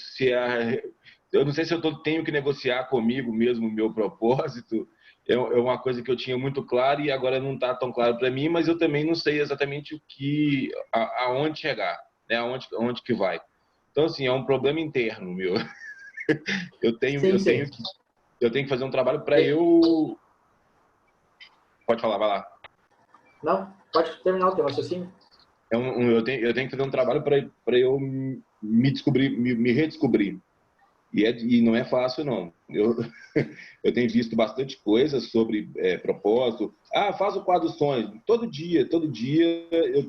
eu não sei se eu tenho que negociar comigo mesmo o meu propósito. É uma coisa que eu tinha muito claro e agora não está tão claro para mim, mas eu também não sei exatamente aonde chegar, né? Aonde que vai. Então, assim, é um problema interno meu. Eu tenho que fazer um trabalho para eu... Pode falar, vai lá. Não, pode terminar o teu raciocínio. Eu tenho que fazer um trabalho para eu me descobrir, me redescobrir. E não é fácil, não. Eu tenho visto bastante coisa sobre propósito. Faz o quadro sonhos. Todo dia eu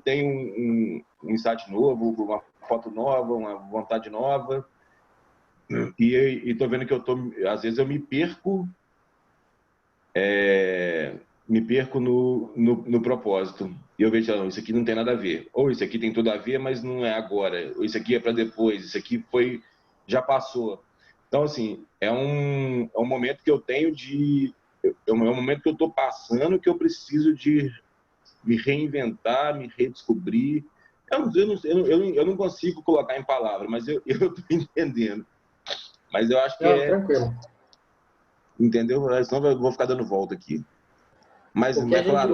tenho um insight novo, uma foto nova, uma vontade nova. E estou vendo que às vezes eu me perco no propósito. E eu vejo, isso aqui não tem nada a ver. Ou isso aqui tem tudo a ver, mas não é agora. Ou isso aqui é para depois. Isso aqui já passou. Então, assim, é um momento que eu tenho é um momento que eu estou passando, que eu preciso de me reinventar, me redescobrir. Eu não consigo colocar em palavras, mas eu estou entendendo. Mas eu acho que tranquilo. Entendeu? Senão eu vou ficar dando volta aqui. Mas, o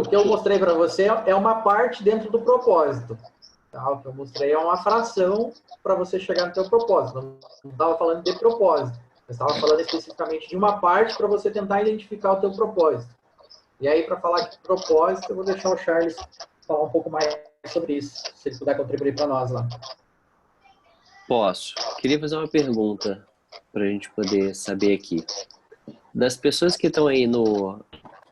que eu mostrei para você é uma parte dentro do propósito. Tá? O que eu mostrei é uma fração para você chegar no seu propósito. Não estava falando de propósito. Eu estava falando especificamente de uma parte para você tentar identificar o teu propósito. E aí, para falar de propósito, eu vou deixar o Charles falar um pouco mais sobre isso, se ele puder contribuir para nós lá. Posso. Queria fazer uma pergunta para a gente poder saber aqui. Das pessoas que estão aí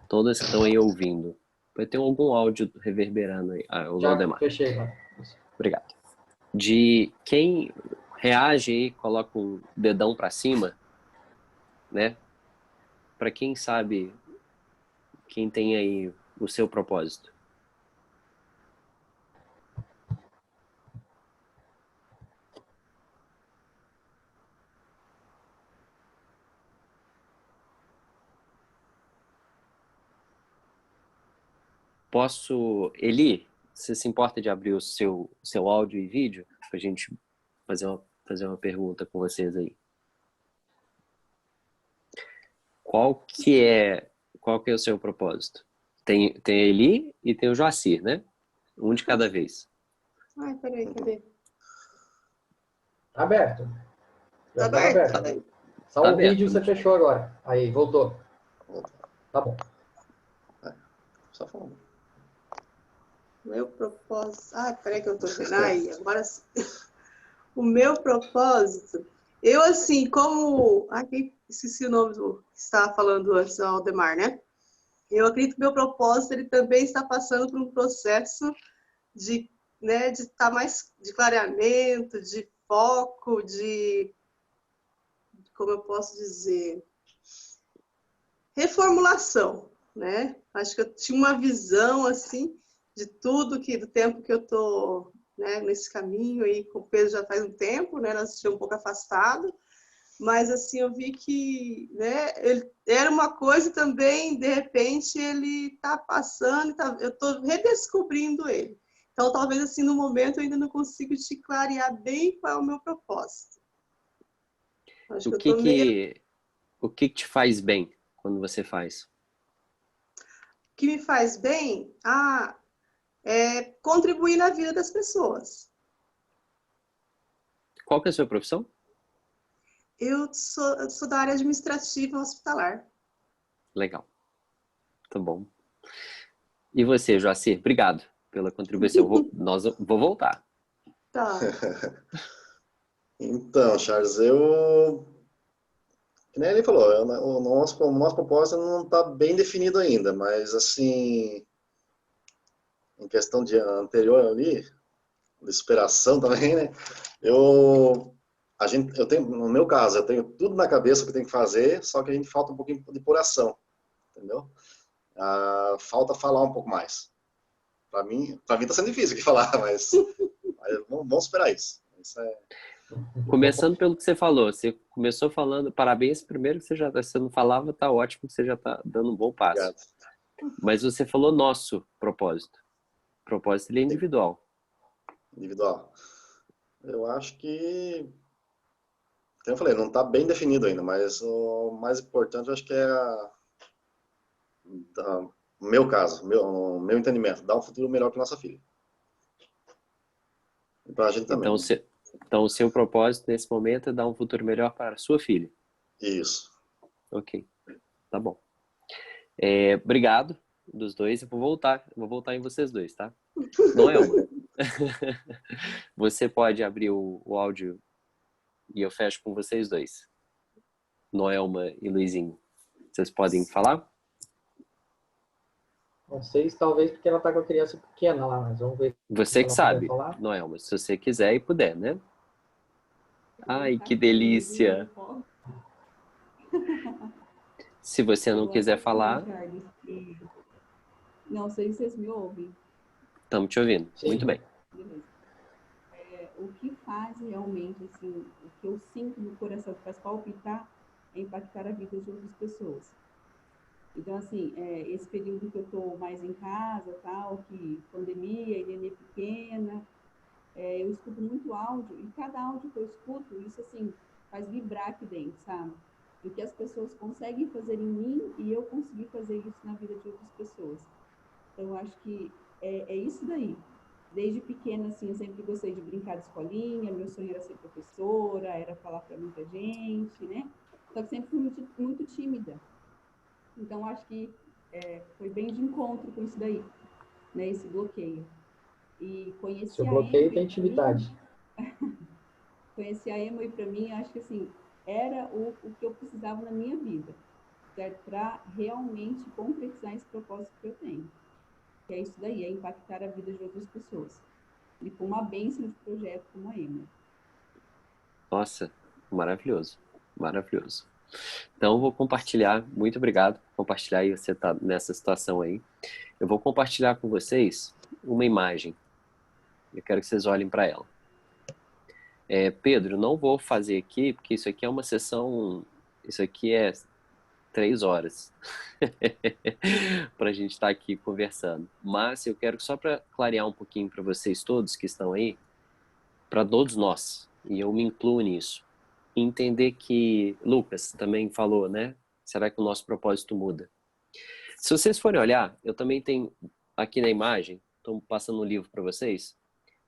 todas que estão aí ouvindo, vai ter algum áudio reverberando aí? O Valdemar. Fechei, lá. Obrigado. De quem reage aí, coloca um dedão para cima, né? Para quem sabe, quem tem aí o seu propósito. Posso... Eli, você se importa de abrir o seu áudio e vídeo para a gente fazer uma pergunta com vocês aí? Qual que é o seu propósito? Tem a Eli e tem o Joacir, né? Um de cada vez. Ai, peraí, cadê? Tá aberto. Tá aberto. Só tá o aberto. vídeo você fechou agora. Aí, voltou. Tá bom. Só falando. Meu propósito... Ah, peraí que eu tô vendo. Aí, agora sim. O meu propósito... Eu, assim, como... esqueci o nome do que estava falando antes, o Aldemar, né? Eu acredito que meu propósito, ele também está passando por um processo de estar mais de clareamento, de foco, como eu posso dizer, reformulação, né? Acho que eu tinha uma visão, assim, de tudo do tempo que eu tô, né, nesse caminho aí, com o Pedro já faz um tempo, né? Nós estamos um pouco afastados, mas, assim, eu vi que, né, ele era uma coisa também, de repente, ele tá passando, eu tô redescobrindo ele. Então, talvez, assim, no momento, eu ainda não consigo te clarear bem qual é o meu propósito. Acho que eu tô meio... O que te faz bem quando você faz? O que me faz bem? É contribuir na vida das pessoas. Qual que é a sua profissão? Eu sou da área administrativa hospitalar. Legal. Tá bom. E você, Joacir? Obrigado pela contribuição. Vou voltar. Tá. Então, Charles, que nem ele falou, o nosso propósito não está bem definido ainda, mas, assim, em questão de anterior ali, de superação também, né? Eu tenho, no meu caso, eu tenho tudo na cabeça que eu tenho que fazer, só que a gente falta um pouquinho de coração, entendeu? Falta falar um pouco mais. Para mim tá sendo difícil aqui falar, mas vamos esperar isso. Começando pelo que você falou, você começou falando, parabéns, primeiro que você não falava, tá ótimo, você já tá dando um bom passo. Obrigado. Mas você falou nosso propósito. O propósito ele é individual. Individual. Eu acho que, como eu falei, não está bem definido ainda, mas o mais importante eu acho que é o meu caso, o meu entendimento, dar um futuro melhor para nossa filha. E para a gente também. Então, o seu propósito nesse momento é dar um futuro melhor para a sua filha. Isso. Ok, tá bom. Obrigado dos dois. Eu vou voltar em vocês dois, tá? Noelma, você pode abrir o áudio e eu fecho com vocês dois. Noelma e Luizinho, vocês podem falar? Não sei se talvez porque ela tá com a criança pequena lá, mas vamos ver. Você que sabe, Noelma, se você quiser e puder, né? Ai, que delícia! Se você não quiser falar... Não sei se vocês me ouvem. Estamos te ouvindo. Sim. Muito bem. Beleza. O que faz realmente, assim, o que eu sinto no coração, que faz palpitar, é impactar a vida de outras pessoas. Então, assim, esse período que eu estou mais em casa, tal, que pandemia, e nenê pequena, eu escuto muito áudio, e cada áudio que eu escuto, isso, assim, faz vibrar aqui dentro, sabe? O que as pessoas conseguem fazer em mim e eu consegui fazer isso na vida de outras pessoas. Então, eu acho que é isso daí. Desde pequena, assim, eu sempre gostei de brincar de escolinha, meu sonho era ser professora, era falar para muita gente, né? Só que sempre fui muito tímida. Então, acho que foi bem de encontro com isso daí, né? Esse bloqueio. E conheci Seu a bloqueio tem Emory, para mim, intimidade. conheci a Emory, para mim, acho que, assim, era o que eu precisava na minha vida, certo? Para realmente concretizar esse propósito que eu tenho. Que é isso daí, é impactar a vida de outras pessoas. E com uma bênção de projeto como a Emory. Nossa, maravilhoso, maravilhoso. Então, eu vou compartilhar, muito obrigado por compartilhar aí, você está nessa situação aí. Eu vou compartilhar com vocês uma imagem. Eu quero que vocês olhem para ela. Pedro, não vou fazer aqui, porque isso aqui é uma sessão, isso aqui é 3 horas para a gente estar aqui conversando. Mas eu quero só para clarear um pouquinho para vocês todos que estão aí, para todos nós, e eu me incluo nisso, entender que Lucas também falou, né? Será que o nosso propósito muda? Se vocês forem olhar, eu também tenho aqui na imagem, estou passando um livro para vocês.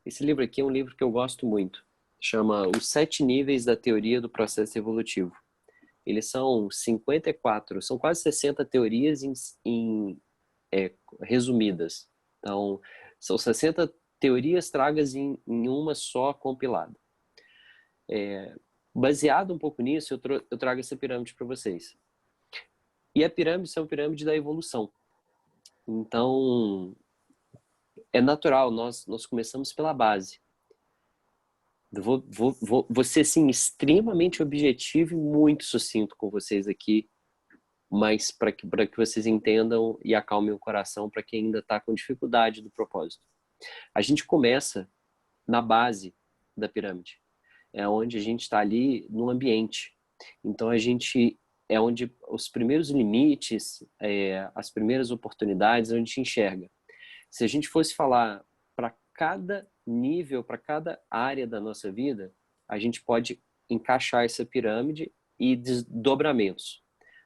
Esse livro aqui é um livro que eu gosto muito. Chama Os 7 Níveis da Teoria do Processo Evolutivo. Eles são 54, são quase 60 teorias resumidas. Então, são 60 teorias tragas em uma só compilada. Baseado um pouco nisso, eu trago essa pirâmide para vocês. E a pirâmide é uma pirâmide da evolução. Então, é natural, nós começamos pela base. Vou ser, assim, extremamente objetivo e muito sucinto com vocês aqui, mas para que vocês entendam e acalmem o coração para quem ainda está com dificuldade do propósito. A gente começa na base da pirâmide. É onde a gente está ali no ambiente. Então, é onde os primeiros limites, as primeiras oportunidades, a gente enxerga. Se a gente fosse falar para cada nível, para cada área da nossa vida, a gente pode encaixar essa pirâmide e desdobramentos.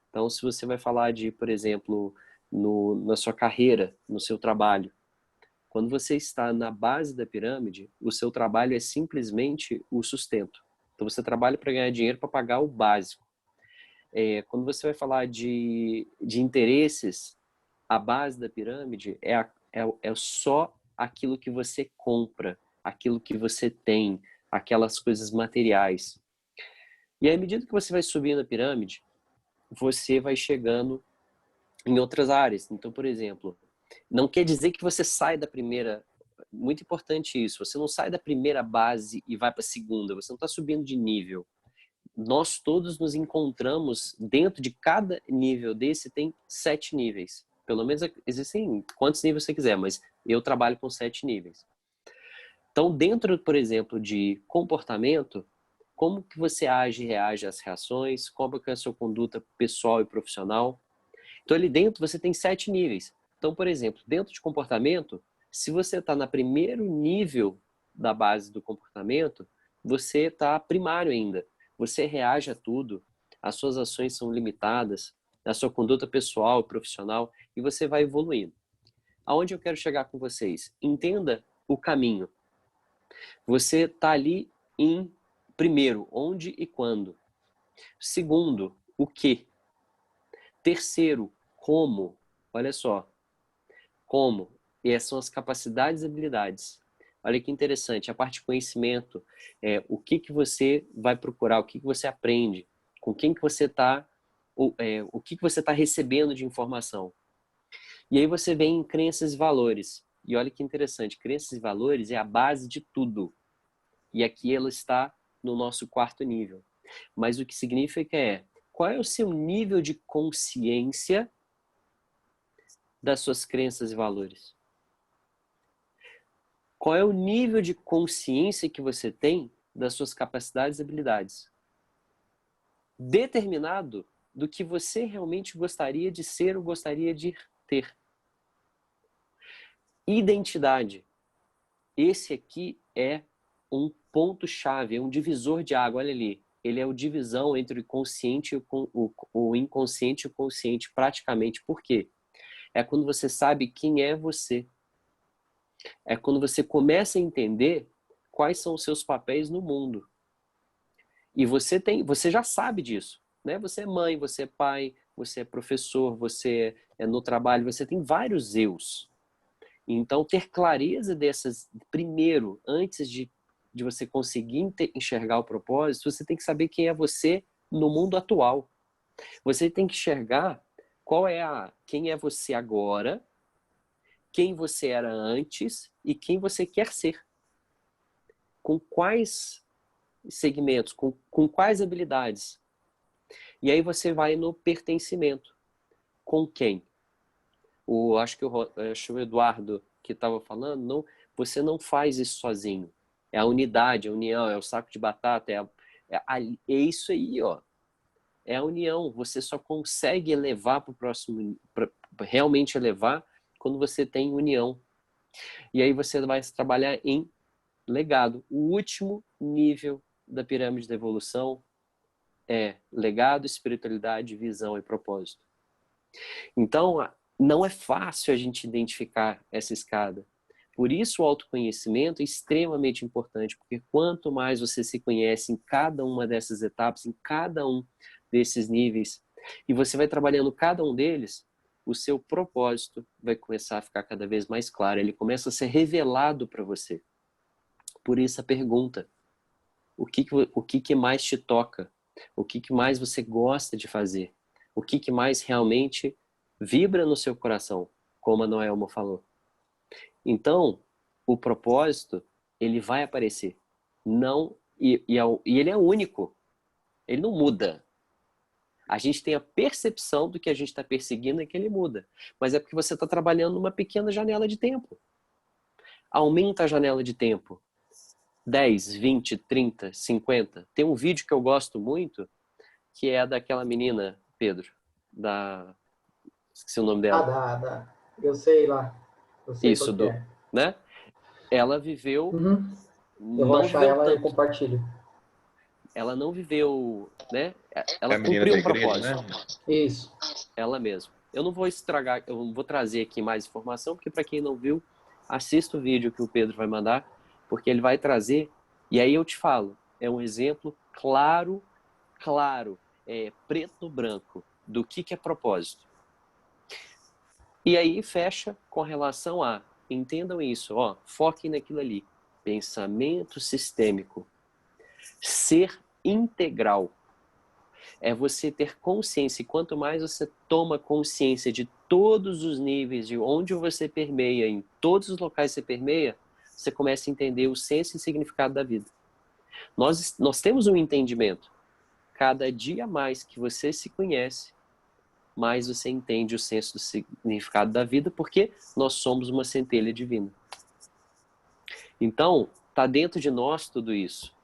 Então, se você vai falar de, por exemplo, na sua carreira, no seu trabalho, quando você está na base da pirâmide, o seu trabalho é simplesmente o sustento. Então, você trabalha para ganhar dinheiro para pagar o básico. Quando você vai falar de interesses, a base da pirâmide é só aquilo que você compra, aquilo que você tem, aquelas coisas materiais. E aí, à medida que você vai subindo a pirâmide, você vai chegando em outras áreas. Então, por exemplo, não quer dizer que você sai da primeira... Muito importante isso. Você não sai da primeira base e vai para a segunda. Você não está subindo de nível. Nós todos nos encontramos dentro de cada nível desse, tem 7 níveis. Pelo menos existem quantos níveis você quiser, mas eu trabalho com 7 níveis. Então, dentro, por exemplo, de comportamento, como que você age e reage às reações, como que é a sua conduta pessoal e profissional. Então, ali dentro você tem 7 níveis. Então, por exemplo, dentro de comportamento, se você está no primeiro nível da base do comportamento, você está primário ainda. Você reage a tudo, as suas ações são limitadas, a sua conduta pessoal e profissional, e você vai evoluindo. Aonde eu quero chegar com vocês? Entenda o caminho. Você está ali em primeiro, onde e quando. Segundo, o que. Terceiro, como. Olha só. Como. E essas são as capacidades e habilidades. Olha que interessante, a parte de conhecimento, o que você vai procurar, o que você aprende, com quem que você está, o que você está recebendo de informação. E aí você vem em crenças e valores. E olha que interessante, crenças e valores é a base de tudo. E aqui ela está no nosso 4º nível. Mas o que significa qual é o seu nível de consciência das suas crenças e valores? Qual é o nível de consciência que você tem das suas capacidades e habilidades? determinado do que você realmente gostaria de ser ou gostaria de ter. Identidade. Esse aqui é um ponto-chave, é um divisor de água, olha ali. Ele é o divisão entre o consciente e o inconsciente e o consciente, praticamente. Por quê? É quando você sabe quem é você. É quando você começa a entender quais são os seus papéis no mundo. E você já sabe disso, né? Você é mãe, você é pai, você é professor, você é no trabalho, você tem vários eus. Então, ter clareza dessas, primeiro, antes de você conseguir enxergar o propósito, você tem que saber quem é você no mundo atual. Você tem que enxergar quem é você agora, quem você era antes e quem você quer ser. Com quais segmentos, com quais habilidades. E aí você vai no pertencimento. Com quem? Acho que o Eduardo que estava falando, não, você não faz isso sozinho. É a unidade, a união, é o saco de batata, é isso aí, ó. É a união. Você só consegue elevar para o próximo, realmente elevar, quando você tem união. E aí você vai trabalhar em legado. O último nível da pirâmide da evolução é legado, espiritualidade, visão e propósito. Então, não é fácil a gente identificar essa escada. Por isso o autoconhecimento é extremamente importante, porque quanto mais você se conhece em cada uma dessas etapas, em cada um desses níveis, e você vai trabalhando cada um deles, o seu propósito vai começar a ficar cada vez mais claro, ele começa a ser revelado para você. Por isso a pergunta, o que mais te toca? O que mais você gosta de fazer? O que mais realmente vibra no seu coração, como a Noelma falou. Então, o propósito, ele vai aparecer. E ele é único. Ele não muda. A gente tem a percepção do que a gente está perseguindo e que ele muda. Mas é porque você está trabalhando numa pequena janela de tempo. Aumenta a janela de tempo. 10, 20, 30, 50. Tem um vídeo que eu gosto muito, que é daquela menina, Pedro, esqueci o nome dela. Eu sei lá. Eu sei isso, qual que é. Né? Ela viveu... Eu vou achar ela e compartilho. Ela não viveu, né? Ela É a menina cumpriu da um igreja, propósito. né? Isso. Ela mesma. Eu não vou estragar, eu não vou trazer aqui mais informação, porque para quem não viu, assista o vídeo que o Pedro vai mandar, porque ele vai trazer, e aí eu te falo, é um exemplo claro, preto no branco, do que é propósito. E aí fecha com relação a, entendam isso, ó, foquem naquilo ali, pensamento sistêmico, ser integral. É você ter consciência, e quanto mais você toma consciência de todos os níveis, de onde você permeia, em todos os locais que você permeia, você começa a entender o senso e significado da vida. Nós temos um entendimento. Cada dia mais que você se conhece, mais você entende o senso do significado da vida, porque nós somos uma centelha divina. Então, está dentro de nós tudo isso.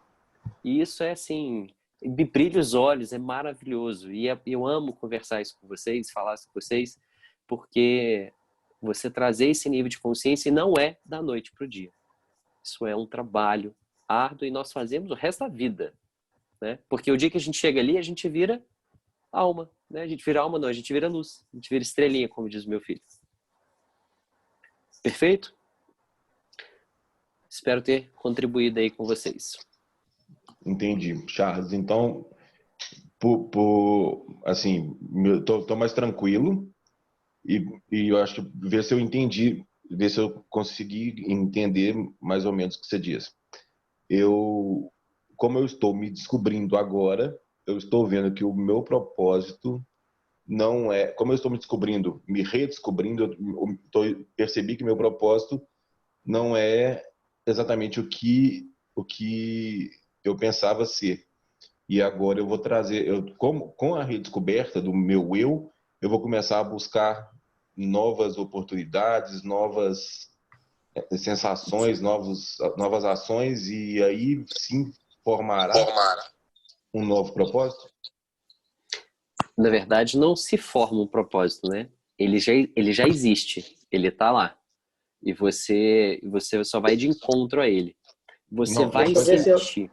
E isso é assim, me brilha os olhos, é maravilhoso. E eu amo conversar isso com vocês, falar isso com vocês, porque você trazer esse nível de consciência não é da noite para o dia. Isso é um trabalho árduo e nós fazemos o resto da vida. Né? Porque o dia que a gente chega ali, a gente vira alma. Né? A gente vira alma não, a gente vira luz. A gente vira estrelinha, como diz meu filho. Perfeito? Espero ter contribuído aí com vocês. Entendi, Charles. Então, assim, eu tô mais tranquilo e eu acho que ver se eu entendi, ver se eu consegui entender mais ou menos o que você diz. Como eu estou me descobrindo agora, eu estou vendo que o meu propósito não é, como eu estou me descobrindo, me redescobrindo, percebi que meu propósito não é exatamente o que eu pensava ser. E agora eu vou trazer, com a redescoberta do meu eu vou começar a buscar novas oportunidades, novas sensações, novas ações, e aí sim formará um novo propósito? Na verdade, não se forma um propósito, né? Ele já existe, ele está lá. E você só vai de encontro a ele. Você Não, vai Deixa eu ver se eu, sentir.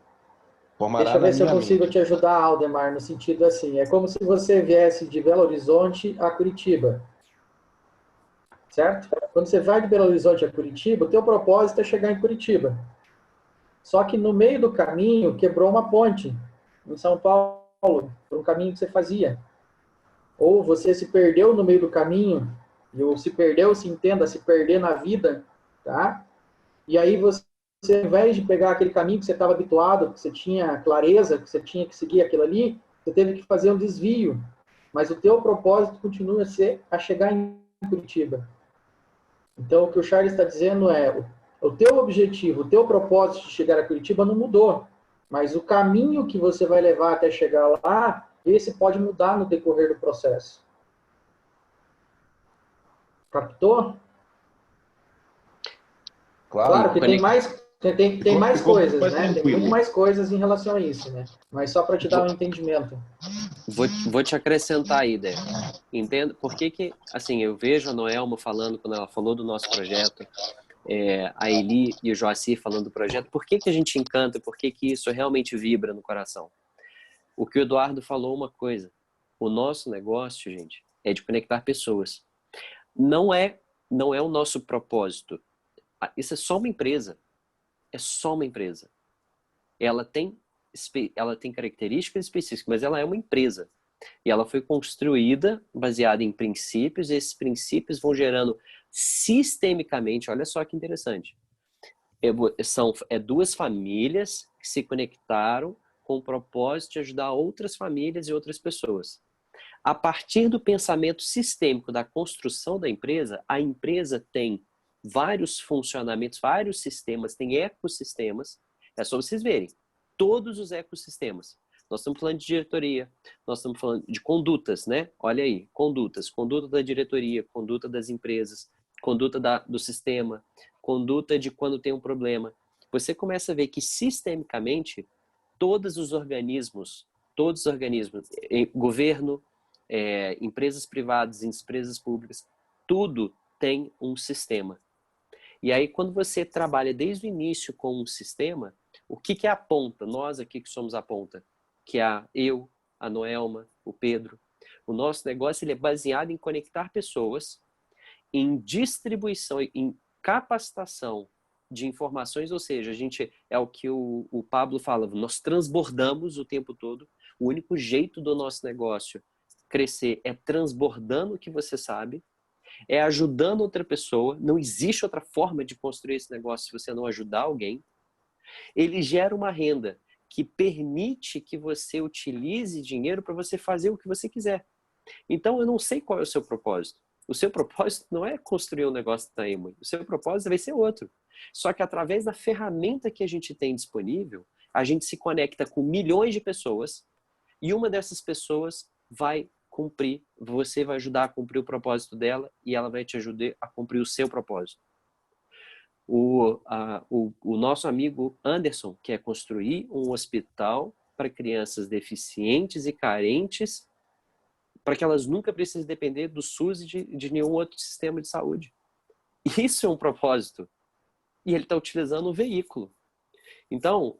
formará deixa eu na ver se eu minha consigo mente. te ajudar, Aldemar, no sentido assim, é como se você viesse de Belo Horizonte a Curitiba, certo? Quando você vai de Belo Horizonte a Curitiba, o teu propósito é chegar em Curitiba. Só que no meio do caminho quebrou uma ponte em São Paulo, por um caminho que você fazia. Ou você se perdeu no meio do caminho, ou se perdeu, se entenda, se perder na vida, tá? E aí você, ao invés de pegar aquele caminho que você estava habituado, que você tinha clareza, que você tinha que seguir aquilo ali, você teve que fazer um desvio. Mas o teu propósito continua a ser a chegar em Curitiba. Então, o que o Charles está dizendo é, o teu objetivo, o teu propósito de chegar a Curitiba não mudou, mas o caminho que você vai levar até chegar lá, esse pode mudar no decorrer do processo. Captou? Claro que tem mais coisas, né? Tem muito mais coisas em relação a isso, né? Mas só para te dar um entendimento. Vou te acrescentar aí, Dé. Entendo por que, assim, eu vejo a Noelma falando, quando ela falou do nosso projeto, a Eli e o Joacir falando do projeto, por que a gente encanta, por que isso realmente vibra no coração? O que o Eduardo falou, uma coisa, o nosso negócio, gente, é de conectar pessoas. Não é o nosso propósito. Isso é só uma empresa. É só uma empresa. Ela tem características específicas, mas ela é uma empresa. E ela foi construída baseada em princípios, e esses princípios vão gerando sistemicamente, olha só que interessante, são duas famílias que se conectaram com o propósito de ajudar outras famílias e outras pessoas. A partir do pensamento sistêmico da construção da empresa, a empresa tem vários funcionamentos, vários sistemas, tem ecossistemas, é só vocês verem, todos os ecossistemas. Nós estamos falando de diretoria, nós estamos falando de condutas, né? Olha aí, condutas, conduta da diretoria, conduta das empresas, conduta do sistema, conduta de quando tem um problema. Você começa a ver que sistemicamente todos os organismos, governo, empresas privadas, empresas públicas, tudo tem um sistema. E aí quando você trabalha desde o início com um sistema, o que é a ponta? Nós aqui que somos a ponta, que é eu, a Noelma, o Pedro. O nosso negócio ele é baseado em conectar pessoas, em distribuição, em capacitação de informações, ou seja, a gente é o que o Pablo fala, nós transbordamos o tempo todo. O único jeito do nosso negócio crescer é transbordando o que você sabe, é ajudando outra pessoa. Não existe outra forma de construir esse negócio se você não ajudar alguém. Ele gera uma renda que permite que você utilize dinheiro para você fazer o que você quiser. Então, eu não sei qual é o seu propósito. O seu propósito não é construir um negócio da Amway. O seu propósito vai ser outro. Só que através da ferramenta que a gente tem disponível, a gente se conecta com milhões de pessoas e uma dessas pessoas vai cumprir, você vai ajudar a cumprir o propósito dela e ela vai te ajudar a cumprir o seu propósito. O nosso amigo Anderson quer construir um hospital para crianças deficientes e carentes, para que elas nunca precisem depender do SUS e de nenhum outro sistema de saúde. Isso é um propósito. E ele está utilizando um veículo. Então,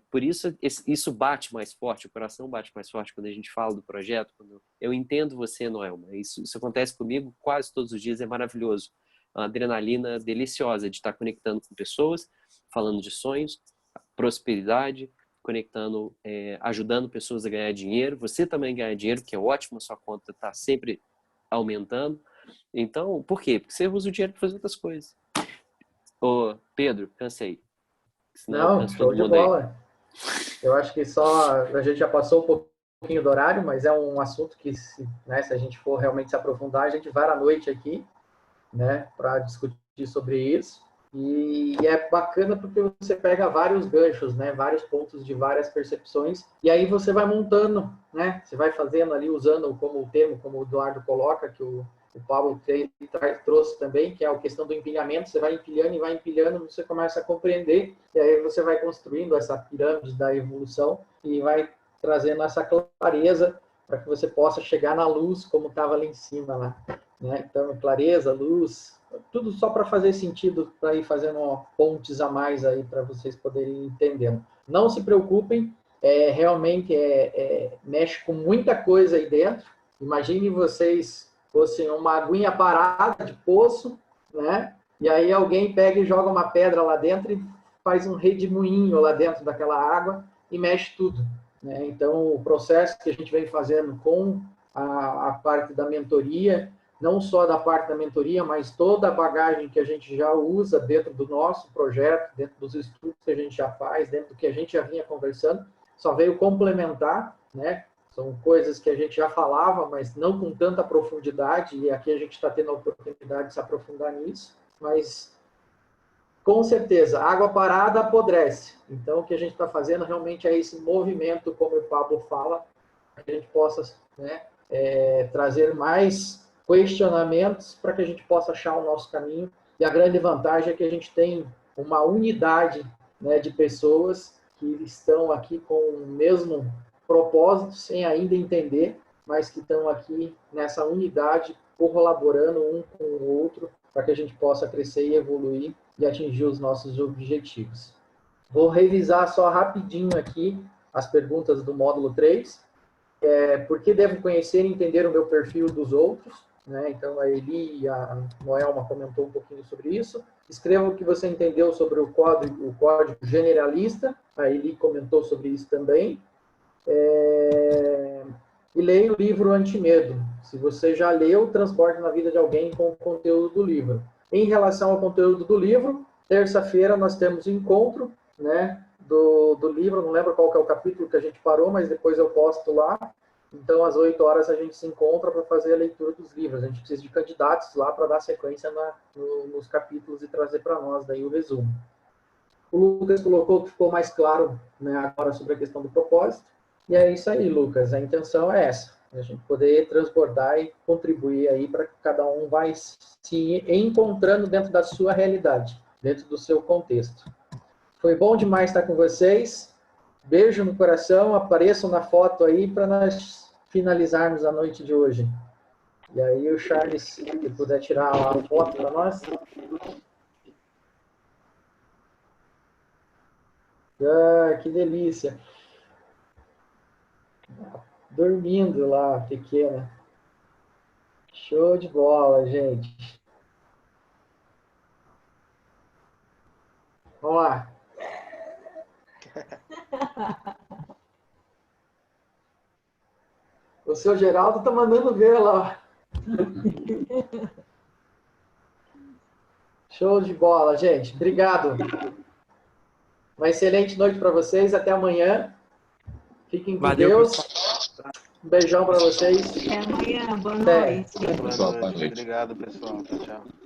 por isso, isso bate mais forte, o coração bate mais forte quando a gente fala do projeto. Eu entendo você, Noelma. Isso acontece comigo quase todos os dias, é maravilhoso. Uma adrenalina deliciosa de estar conectando com pessoas, falando de sonhos, prosperidade, conectando, ajudando pessoas a ganhar dinheiro. Você também ganha dinheiro, que é ótimo, a sua conta está sempre aumentando. Então, por quê? Porque você usa o dinheiro para fazer outras coisas. Ô, Pedro, cansei. Senão, Não, show de bola. Eu acho que a gente já passou um pouquinho do horário, mas é um assunto que, se a gente for realmente se aprofundar, a gente vai à noite aqui, né, para discutir sobre isso. E é bacana porque você pega vários ganchos, né, vários pontos de várias percepções, e aí você vai montando, né, você vai fazendo ali, usando como o termo, como o Eduardo coloca, que o Pablo trouxe também, que é a questão do empilhamento. Você vai empilhando, você começa a compreender, e aí você vai construindo essa pirâmide da evolução e vai trazendo essa clareza para que você possa chegar na luz como estava ali em cima, lá, né? Então, clareza, luz, tudo só para fazer sentido, para ir fazendo pontes a mais aí para vocês poderem ir entendendo. Não se preocupem, realmente mexe com muita coisa aí dentro. Imagine vocês fossem uma aguinha parada de poço, né? E aí alguém pega e joga uma pedra lá dentro e faz um redemoinho lá dentro daquela água e mexe tudo, né? Então, o processo que a gente vem fazendo com a parte da mentoria, não só da parte da mentoria, mas toda a bagagem que a gente já usa dentro do nosso projeto, dentro dos estudos que a gente já faz, dentro do que a gente já vinha conversando, só veio complementar, né? São coisas que a gente já falava, mas não com tanta profundidade, e aqui a gente está tendo a oportunidade de se aprofundar nisso, mas com certeza, água parada apodrece. Então, o que a gente está fazendo realmente é esse movimento, como o Pablo fala, para que a gente possa, né, trazer mais questionamentos para que a gente possa achar o nosso caminho. E a grande vantagem é que a gente tem uma unidade, né, de pessoas que estão aqui com o mesmo propósito, sem ainda entender, mas que estão aqui nessa unidade, colaborando um com o outro, para que a gente possa crescer e evoluir e atingir os nossos objetivos. Vou revisar só rapidinho aqui as perguntas do módulo 3. Por que devo conhecer e entender o meu perfil dos outros? Né? Então, a Eli e a Noelma comentou um pouquinho sobre isso. Escreva o que você entendeu sobre o código generalista. A Eli comentou sobre isso também. E leia o livro Antimedo. Se você já leu, transporte na vida de alguém com o conteúdo do livro. Em relação ao conteúdo do livro, terça-feira nós temos encontro, né, do livro, não lembro qual que é o capítulo que a gente parou, mas depois eu posto lá. Então, às 8 horas a gente se encontra para fazer a leitura dos livros. A gente precisa de candidatos lá para dar sequência nos capítulos e trazer para nós daí o resumo. O Lucas colocou que ficou mais claro, né, agora sobre a questão do propósito. E é isso aí, Lucas. A intenção é essa. A gente poder transbordar e contribuir aí para que cada um vai se encontrando dentro da sua realidade, dentro do seu contexto. Foi bom demais estar com vocês. Beijo no coração. Apareçam na foto aí para nós finalizarmos a noite de hoje. E aí o Charles, se puder tirar a foto para nós. Ah, que delícia. Dormindo lá, pequena. Show de bola, gente. Vamos lá. O seu Geraldo tá mandando ver lá. Show de bola, gente. Obrigado. Uma excelente noite para vocês. Até amanhã. Fiquem com Deus. Um beijão para vocês. Até amanhã. Boa Até. noite. Boa noite. Obrigado, pessoal. Tchau.